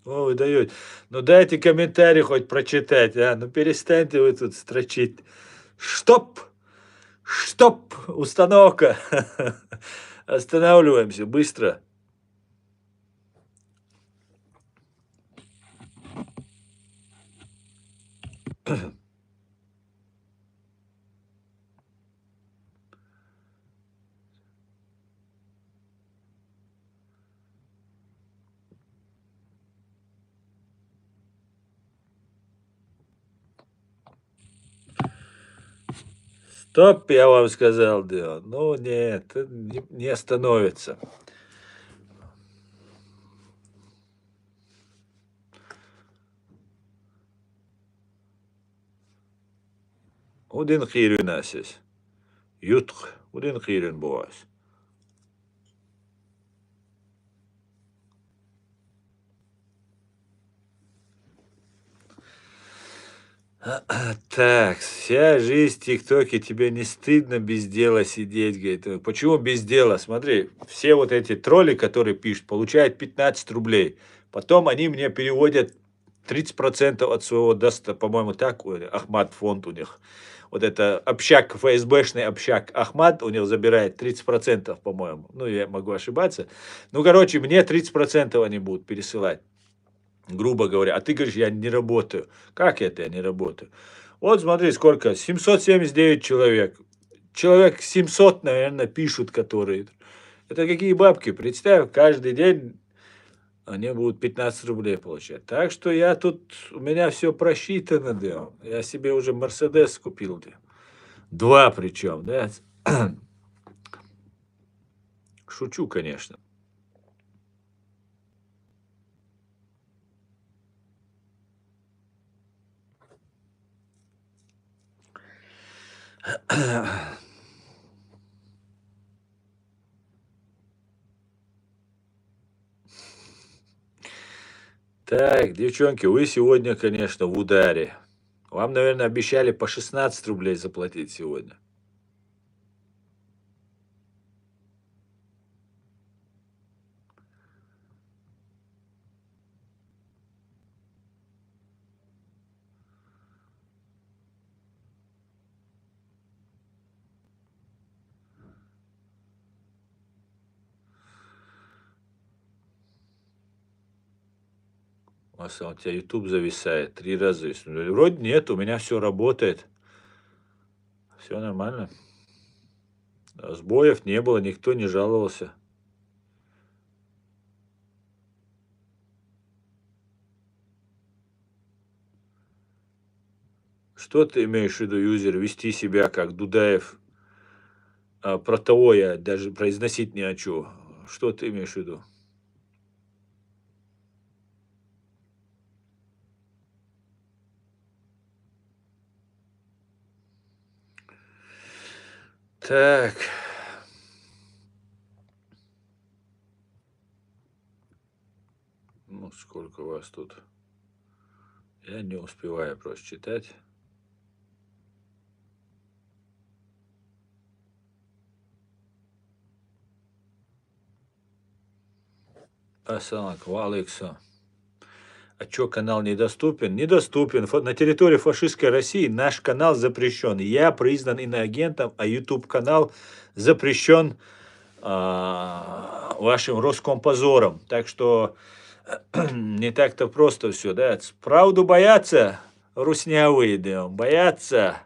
О, вы даете. Ну дайте комментарий хоть прочитать, а? Ну перестаньте вы тут строчить. Стоп! Стоп! Установка! Останавливаемся быстро. Стоп, я вам сказал, да. Ну нет, не остановится. Один хирин асис. Ютх. Один хирин буас. Так, вся жизнь в ТикТоке, тебе не стыдно без дела сидеть, говорит. Почему без дела? Смотри, все вот эти тролли, которые пишут, получают 15 рублей. Потом они мне переводят 30% от своего доста, по-моему, так, Ахмат фонд у них. Вот это общак, ФСБшный общак Ахмат у них забирает 30%, по-моему. Ну, я могу ошибаться. Ну, короче, мне 30% они будут пересылать, грубо говоря. А ты говоришь, я не работаю. Как это я не работаю? Вот смотри, сколько, 779 человек. Человек 700, наверное, пишут, которые. Это какие бабки? Представь, каждый день они будут 15 рублей получать. Так что я тут, у меня все просчитано, да. Я себе уже Мерседес купил, да. Два причем, да. Шучу, конечно. Так, девчонки, вы сегодня, конечно, в ударе. Вам, наверное, обещали по 16 рублей заплатить сегодня. У тебя YouTube зависает 3 раза. Вроде нет, у меня все работает. Все нормально. Сбоев не было, никто не жаловался. Что ты имеешь в виду, юзер, вести себя как Дудаев? Про того я даже произносить не хочу. Что ты имеешь в виду? Так. Ну, сколько у вас тут? Я не успеваю просто читать. Ассаламу алейкум. А чё, канал недоступен? Недоступен. На территории фашистской России наш канал запрещен. Я признан иноагентом, а YouTube канал запрещен вашим Роскомпозором. Так что не так-то просто все, да. Правду боятся руснявые, да, боятся.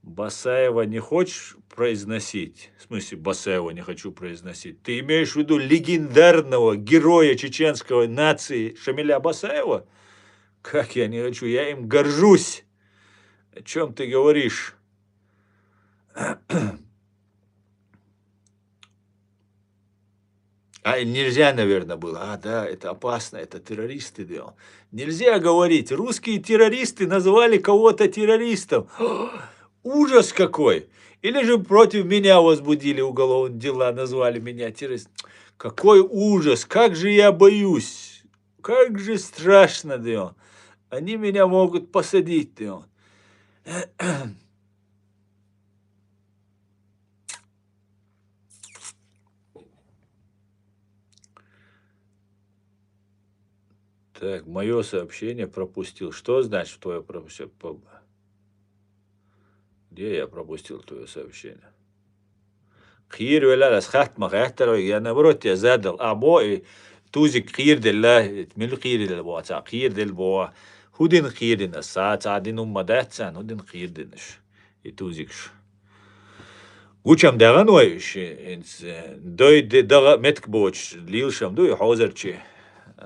Басаева не хочешь произносить? В смысле, Басаева не хочу произносить. Ты имеешь в виду легендарного героя чеченской нации Шамиля Басаева? Как я не хочу, я им горжусь. О чем ты говоришь? А нельзя, наверное, было. А, да, это опасно, это террористы, да. Нельзя говорить. Русские террористы назвали кого-то террористом. Ужас какой! Или же против меня возбудили уголовные дела, назвали меня террористом. Какой ужас! Как же я боюсь! Как же страшно, да. Они меня могут посадить, да. Так, мое сообщение пропустил. Что значит твое пропустил? Где я пропустил твое сообщение? Khir ولا أسخت ما خاطر يا نبرت يا زادل أبوي توزك خير دلله مل خير دل بوا خير دل بوا هودين خير دين الساعة عادين دات سان هودين خير دينش يتوزكش وشام دهان ويش إنس دوي دغ متك بوش ليلشام دوي حوزرشي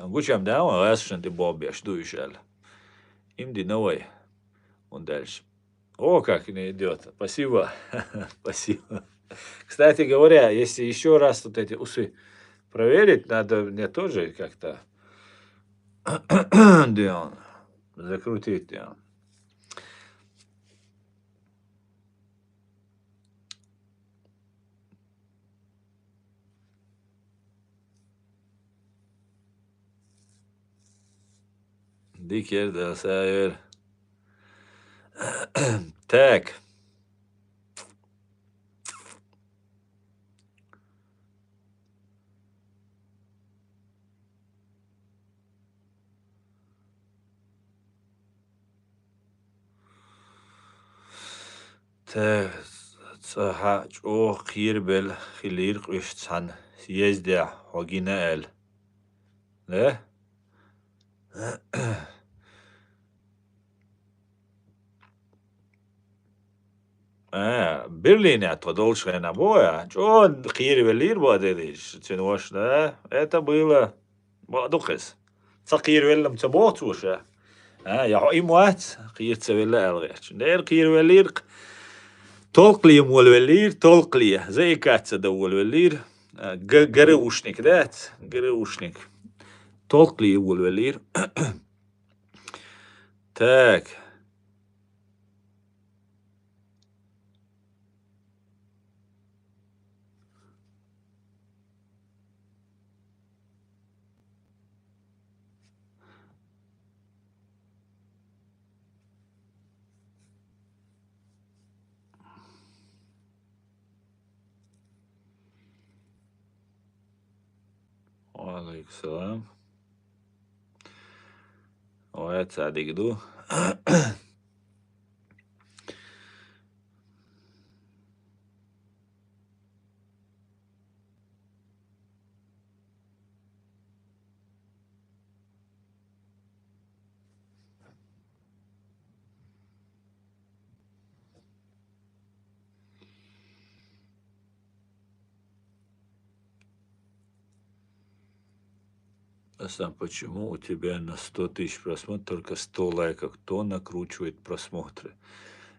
وشام دهان واسشن دي بوبيش دوي شال им ди новой он дальше. О, как не идет. Спасибо. Спасибо. Кстати говоря, если еще раз вот эти усы проверить, надо мне тоже как-то закрутить. Дикер, да, савер. Так. Так. Цаха, о, хирбел, хилир, квишцан, съездя, хогинаэль. Да? Берлине отодолше на боя. Чё хир велир бодедиш? Цинвош, да? Это было бодухес. Цакир веллам цаботуша. Я им ват, хир цавелла алгеш. Дер хир велир толкли мол велир, толкли. Заикаться да вол велир. Гареушник, да? Гареушник. Толкли вол велир. Так. وعليكم السلام. ويا تصدق دو. А сам почему у тебя на 100 тысяч просмотров только 100 лайков? Кто накручивает просмотры?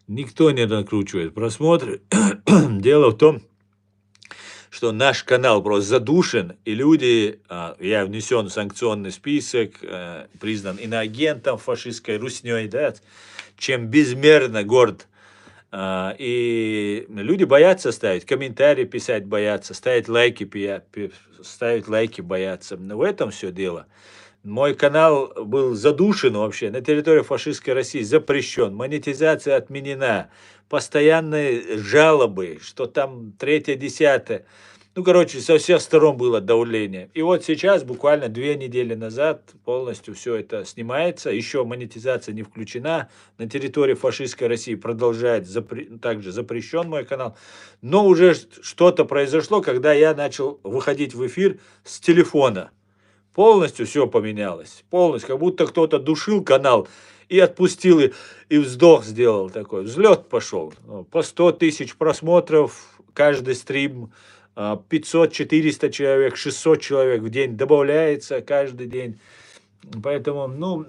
Никто не накручивает просмотры. Дело в том, что наш канал просто задушен, и люди, я внесен в санкционный список, признан иноагентом фашистской русней, да, чем безмерно горд. И люди боятся ставить, комментарии писать боятся, ставить лайки боятся. В этом все дело. Мой канал был задушен вообще, на территории фашистской России запрещен, монетизация отменена, постоянные жалобы, что там третье, десятое. Ну, короче, со всех сторон было давление. И вот сейчас, буквально 2 недели назад, полностью все это снимается. Еще монетизация не включена. На территории фашистской России продолжает, также запрещен мой канал. Но уже что-то произошло, когда я начал выходить в эфир с телефона. Полностью все поменялось. Полностью, как будто кто-то душил канал и отпустил, и вздох сделал такой. Взлет пошел. По 100 тысяч просмотров каждый стрим. 500-400 человек, 600 человек в день добавляется каждый день. Поэтому, ну,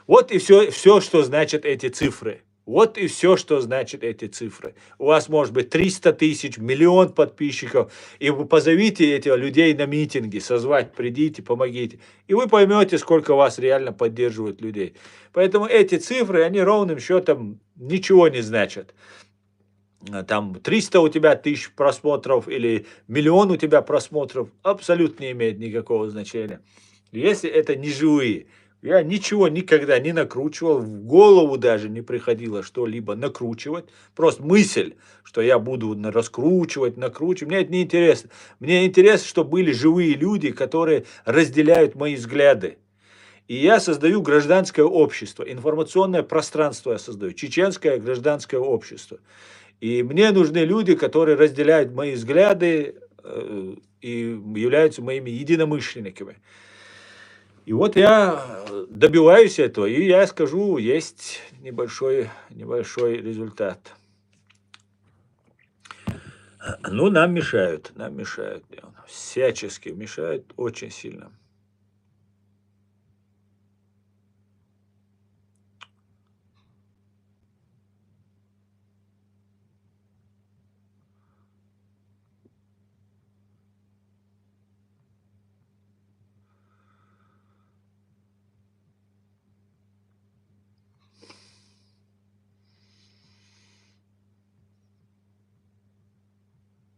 вот и все, что значат эти цифры. Вот и все, что значит эти цифры. У вас может быть 300 тысяч, 1 миллион подписчиков, и вы позовите этих людей на митинги, созвать, придите, помогите. И вы поймете, сколько вас реально поддерживают людей. Поэтому эти цифры, они ровным счетом ничего не значат. Там 300 у тебя тысяч просмотров или 1 миллион у тебя просмотров, абсолютно не имеет никакого значения. Если это не живые, я ничего никогда не накручивал, в голову даже не приходило что-либо накручивать. Просто мысль, что я буду раскручивать, накручивать, мне это не интересно. Мне интересно, чтобы были живые люди, которые разделяют мои взгляды. И я создаю гражданское общество, информационное пространство я создаю, чеченское гражданское общество. И мне нужны люди, которые разделяют мои взгляды и являются моими единомышленниками. И вот я добиваюсь этого, и я скажу, есть небольшой результат. Ну, нам мешают, всячески мешают очень сильно.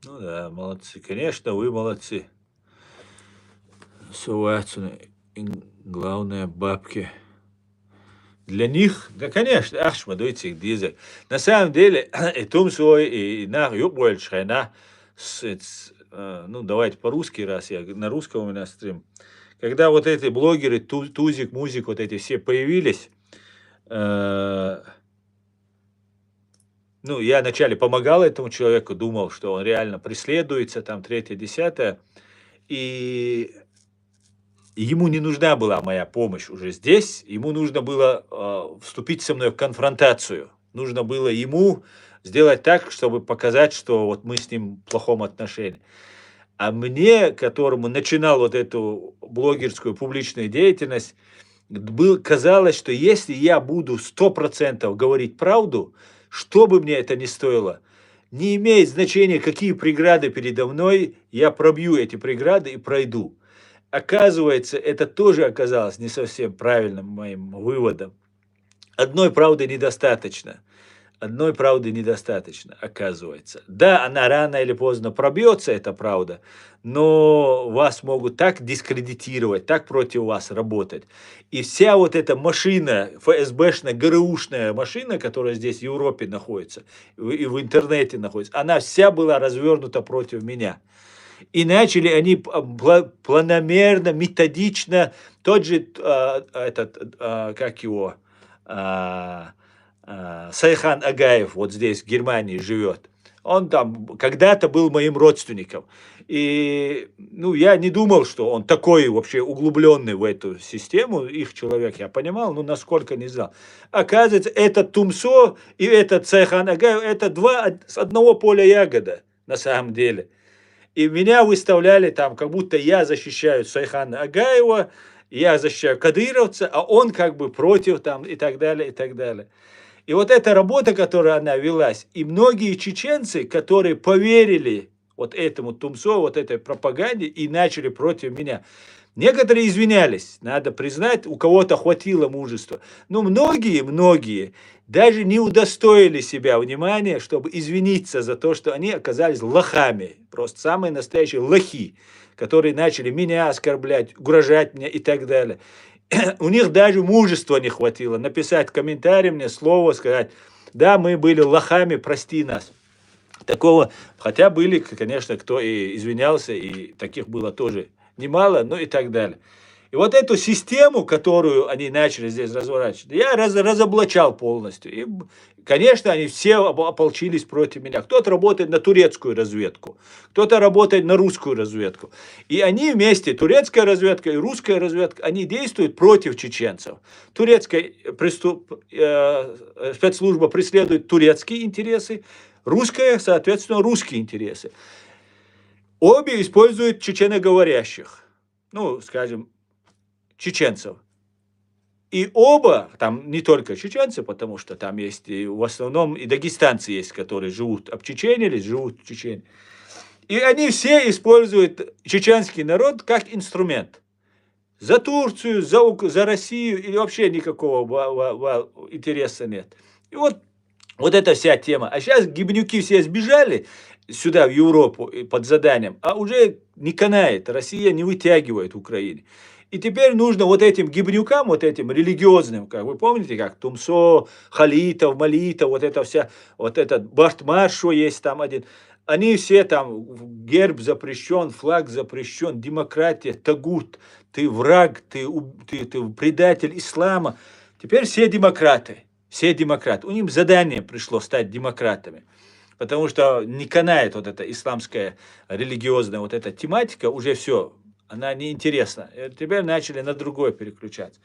Ну да, молодцы, конечно, вы молодцы. Суваться, и главное, бабки. Для них, да, конечно, ach, смотрите, diese. На самом деле, и том свой, и на юбольшайна, ну, давайте по-русски, раз я на русском у нас стрим. Когда вот эти блогеры, Тузик, Музик, вот эти все появились, ну, я вначале помогал этому человеку, думал, что он реально преследуется, там, третье, десятое, и ему не нужна была моя помощь уже здесь, ему нужно было вступить со мной в конфронтацию. Нужно было ему сделать так, чтобы показать, что вот мы с ним в плохом отношении. А мне, которому начинал вот эту блогерскую публичную деятельность, казалось, что если я буду 100% говорить правду, что бы мне это ни стоило, не имеет значения, какие преграды передо мной, я пробью эти преграды и пройду. Оказывается, это тоже оказалось не совсем правильным моим выводом. Одной правды недостаточно. Одной правды недостаточно, оказывается. Да, она рано или поздно пробьется, эта правда, но вас могут так дискредитировать, так против вас работать. И вся вот эта машина, ФСБшная, ГРУшная машина, которая здесь в Европе находится, и в интернете находится, она вся была развернута против меня. И начали они планомерно, методично, тот же, как его, Сайхан Агаев, вот здесь, в Германии живет. Он там когда-то был моим родственником. И, ну, я не думал, что он такой вообще углубленный в эту систему, их человек, я понимал, но насколько не знал. Оказывается, этот Тумсо и этот Сайхан Агаев, это два с одного поля ягода, на самом деле. И меня выставляли там, как будто я защищаю Сайхана Агаева, я защищаю кадыровца, а он как бы против там и так далее, и так далее. И вот эта работа, которая она велась, и многие чеченцы, которые поверили вот этому Тумсо, вот этой пропаганде и начали против меня. Некоторые извинялись, надо признать, у кого-то хватило мужества. Но многие даже не удостоили себя внимания, чтобы извиниться за то, что они оказались лохами. Просто самые настоящие лохи, которые начали меня оскорблять, угрожать мне и так далее. У них даже мужества не хватило написать в комментарии мне слово, сказать, да, мы были лохами, прости нас. Такого, хотя были, конечно, кто и извинялся, и таких было тоже немало, ну и так далее. И вот эту систему, которую они начали здесь разворачивать, я разоблачал полностью. И, конечно, они все ополчились против меня. Кто-то работает на турецкую разведку, кто-то работает на русскую разведку. И они вместе, турецкая разведка и русская разведка, они действуют против чеченцев. Турецкая спецслужба преследует турецкие интересы, русская, соответственно, русские интересы. Обе используют чеченоговорящих, ну, скажем, чеченцев. И оба, там не только чеченцы, потому что там есть и в основном и дагестанцы есть, которые живут, обчеченились, живут в Чечне. И они все используют чеченский народ как инструмент. За Турцию, за Россию или вообще никакого интереса нет. И вот эта вся тема. А сейчас гибнюки все сбежали сюда, в Европу, под заданием, а уже не канает. Россия не вытягивает Украине. И теперь нужно вот этим гибнюкам, вот этим религиозным, как вы помните, как Тумсо, Халитов, Малитов, вот это вся, вот этот Бахтмаршо есть там один, они все там, герб запрещен, флаг запрещен, демократия, тагут, ты враг, ты предатель ислама. Теперь все демократы, все демократы. У них задание пришло стать демократами. Потому что не канает вот эта исламская религиозная вот эта тематика, уже все, она неинтересна. Теперь начали на другое переключаться.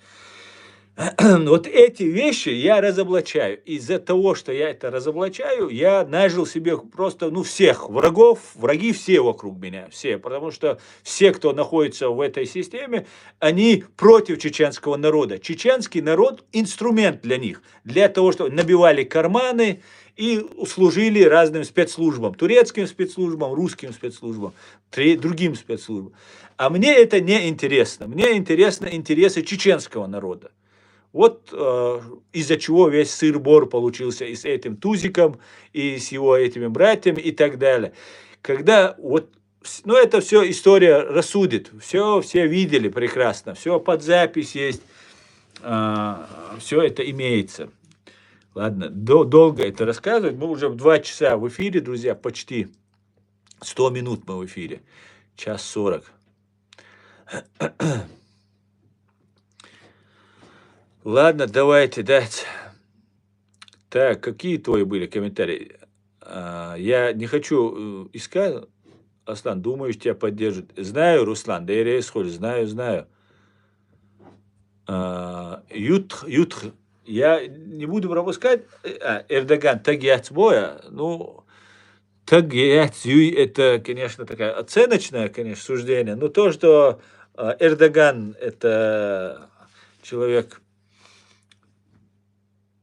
Вот эти вещи я разоблачаю. Из-за того, что я это разоблачаю, я нажил себе просто, ну, всех врагов, враги все вокруг меня, все. Потому что все, кто находится в этой системе, они против чеченского народа. Чеченский народ – инструмент для них, для того, чтобы набивали карманы и служили разным спецслужбам, турецким спецслужбам, русским спецслужбам, другим спецслужбам. А мне это не интересно. Мне интересны интересы чеченского народа. Вот из-за чего весь сыр-бор получился и с этим Тузиком, и с его этими братьями и так далее. Когда вот, ну это все история рассудит, все видели прекрасно, все под запись есть, все это имеется. Ладно, долго это рассказывать, мы уже в 2 часа в эфире, друзья, почти 100 минут мы в эфире, 1:40. Ладно, давайте дать. Так, какие твои были комментарии? Я не хочу искать, Аслан, думаешь, тебя поддержит. Знаю, Руслан, доверие исходит, знаю. Ютх, я не буду пропускать. Эрдоган, тагиат боя, ну, тагиат это, конечно, такая оценочное, конечно, суждение, но то, что Эрдоган это человек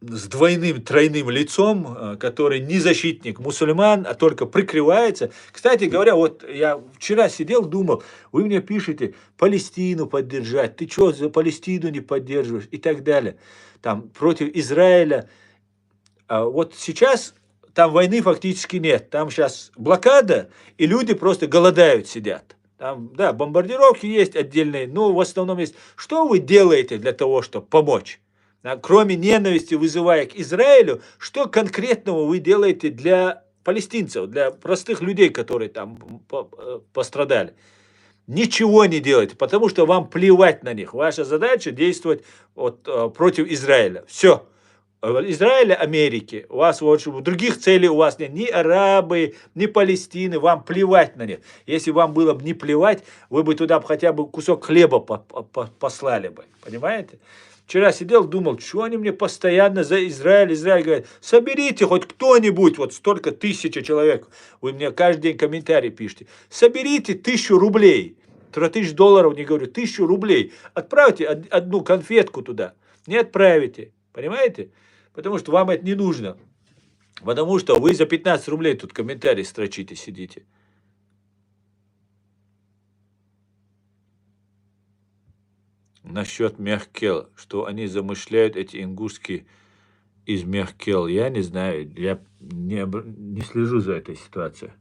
с двойным, тройным лицом, который не защитник мусульман, а только прикрывается. Кстати говоря, вот я вчера сидел, думал, вы мне пишете Палестину поддержать, ты что за Палестину не поддерживаешь и так далее. Там против Израиля. А вот сейчас там войны фактически нет. Там сейчас блокада, и люди просто голодают, сидят. Там, да, бомбардировки есть отдельные, но в основном есть. Что вы делаете для того, чтобы помочь? Кроме ненависти, вызывая к Израилю, что конкретного вы делаете для палестинцев, для простых людей, которые там пострадали? Ничего не делаете, потому что вам плевать на них. Ваша задача действовать вот, против Израиля. Все. Израиля, Америки. У вас вот других целей у вас нет. Ни арабы, ни Палестины. Вам плевать на них. Если вам было бы не плевать, вы бы туда хотя бы кусок хлеба послали бы. Понимаете? Вчера сидел, думал, что они мне постоянно за Израиль. Израиль говорит, соберите хоть кто-нибудь, вот столько тысяч человек. Вы мне каждый день комментарий пишете. Соберите 1000 рублей. $1000, не говорю, 1000 рублей. Отправьте одну конфетку туда. Не отправите. Понимаете? Потому что вам это не нужно. Потому что вы за 15 рублей тут комментарии строчите, сидите. Насчет Мехкел, что они замышляют эти ингушские из Мехкел, я не знаю, я не слежу за этой ситуацией.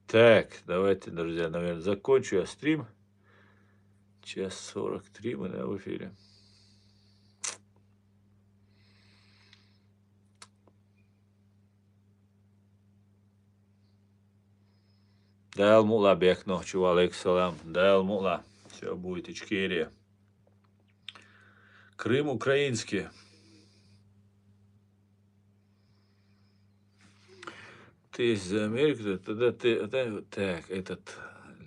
Так, давайте, друзья, наверное, закончу я стрим. 1:43 мы в эфире. Дал мула бекно, чувалек салам. Дал мула. Все будет Ичкерия. Крым украинский. Ты из Америки, тогда ты, так, этот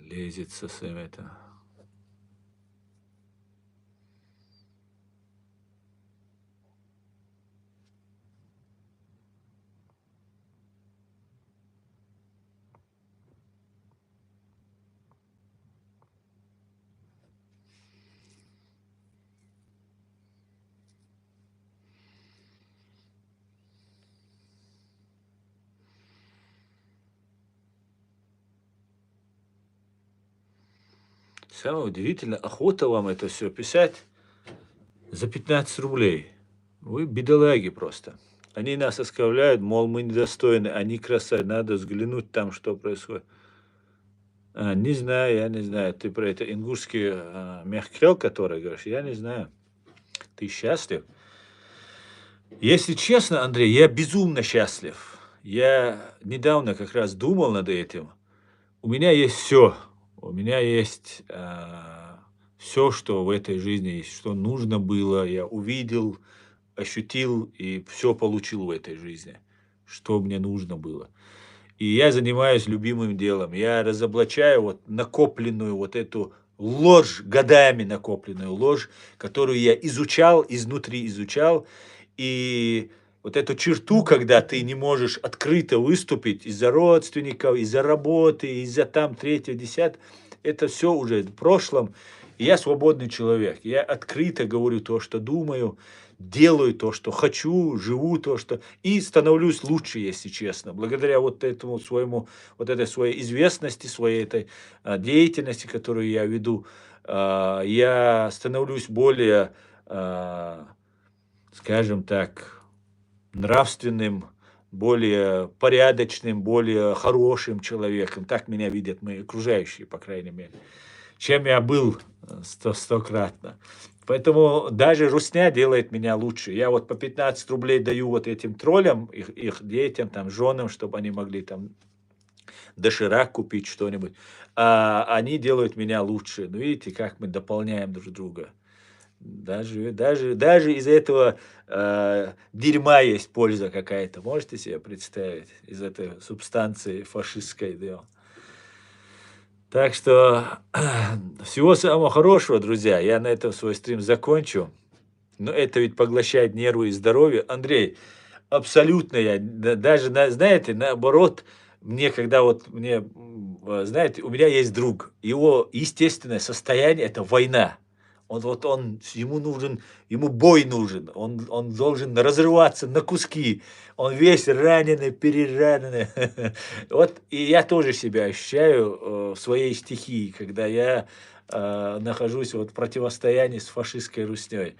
лезет со своим этим. самое удивительное, охота вам это все писать за 15 рублей. Вы бедолаги просто. Они нас оскорбляют, мол, мы недостойны, они красавцы, надо взглянуть там, что происходит. Не знаю, я не знаю. Ты про это ингушский мягкрел, который говоришь? Я не знаю. Ты счастлив? Если честно, Андрей, я безумно счастлив. Я недавно как раз думал над этим. У меня есть все. У меня есть все, что в этой жизни есть, что нужно было. Я увидел, ощутил и все получил в этой жизни, что мне нужно было. И я занимаюсь любимым делом. Я разоблачаю вот накопленную вот эту ложь, годами накопленную ложь, которую я изучал, изнутри изучал. И вот эту черту, когда ты не можешь открыто выступить из-за родственников, из-за работы, из-за там третьего, десятого, это все уже в прошлом. И я свободный человек. Я открыто говорю то, что думаю, делаю то, что хочу, живу то, что... И становлюсь лучше, если честно. Благодаря вот этому своему, вот этой своей известности, своей этой деятельности, которую я веду, я становлюсь более, скажем так, нравственным, более порядочным, более хорошим человеком. Так меня видят мои окружающие, по крайней мере, чем я был стократно. Поэтому даже русня делает меня лучше. Я вот по 15 рублей даю вот этим троллям, их детям, там, женам, чтобы они могли там доширак купить, что-нибудь. А они делают меня лучше. Ну, видите, как мы дополняем друг друга. Даже из этого дерьма есть польза какая-то. Можете себе представить? Из этой субстанции фашистской. Да. Так что всего самого хорошего, друзья. Я на этом свой стрим закончу. Но это ведь поглощает нервы и здоровье. Андрей, абсолютно я, даже, знаете, наоборот, мне, когда вот мне, знаете, у меня есть друг, его естественное состояние – это война. Ему нужен, ему бой нужен, он должен разрываться на куски, он весь раненый, перераненный. Вот и я тоже себя ощущаю в своей стихии, когда я нахожусь вот в противостоянии с фашистской русней.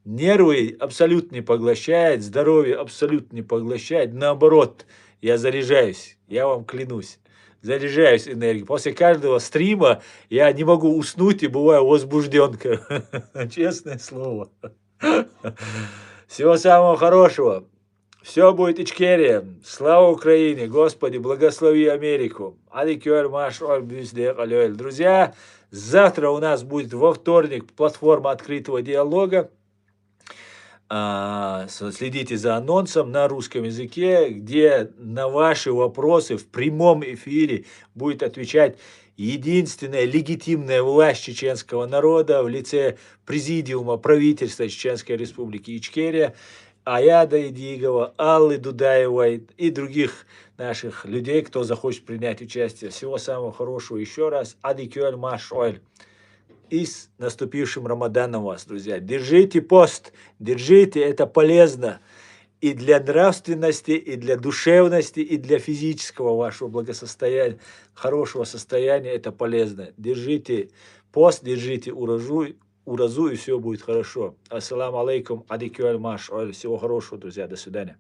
Нервы абсолютно не поглощает, здоровье абсолютно не поглощает. Наоборот, я заряжаюсь, я вам клянусь. Заряжаюсь энергией. После каждого стрима я не могу уснуть и бываю возбужден. Честное слово. Всего самого хорошего. Все будет Ичкерия. Слава Украине. Господи, благослови Америку. Друзья, завтра у нас будет во вторник платформа открытого диалога. Следите за анонсом на русском языке, где на ваши вопросы в прямом эфире будет отвечать единственная легитимная власть чеченского народа в лице президиума правительства Чеченской Республики Ичкерия, Аяда Идигова, Аллы Дудаевой и других наших людей, кто захочет принять участие. Всего самого хорошего еще раз. Адикюэль Машоэль. И с наступившим Рамаданом вас, друзья. Держите пост, держите, это полезно и для нравственности, и для душевности, и для физического вашего благосостояния, хорошего состояния, это полезно. Держите пост, держите уразу, и все будет хорошо. Ассаламу алейкум, адикю аль-маш. Всего хорошего, друзья, до свидания.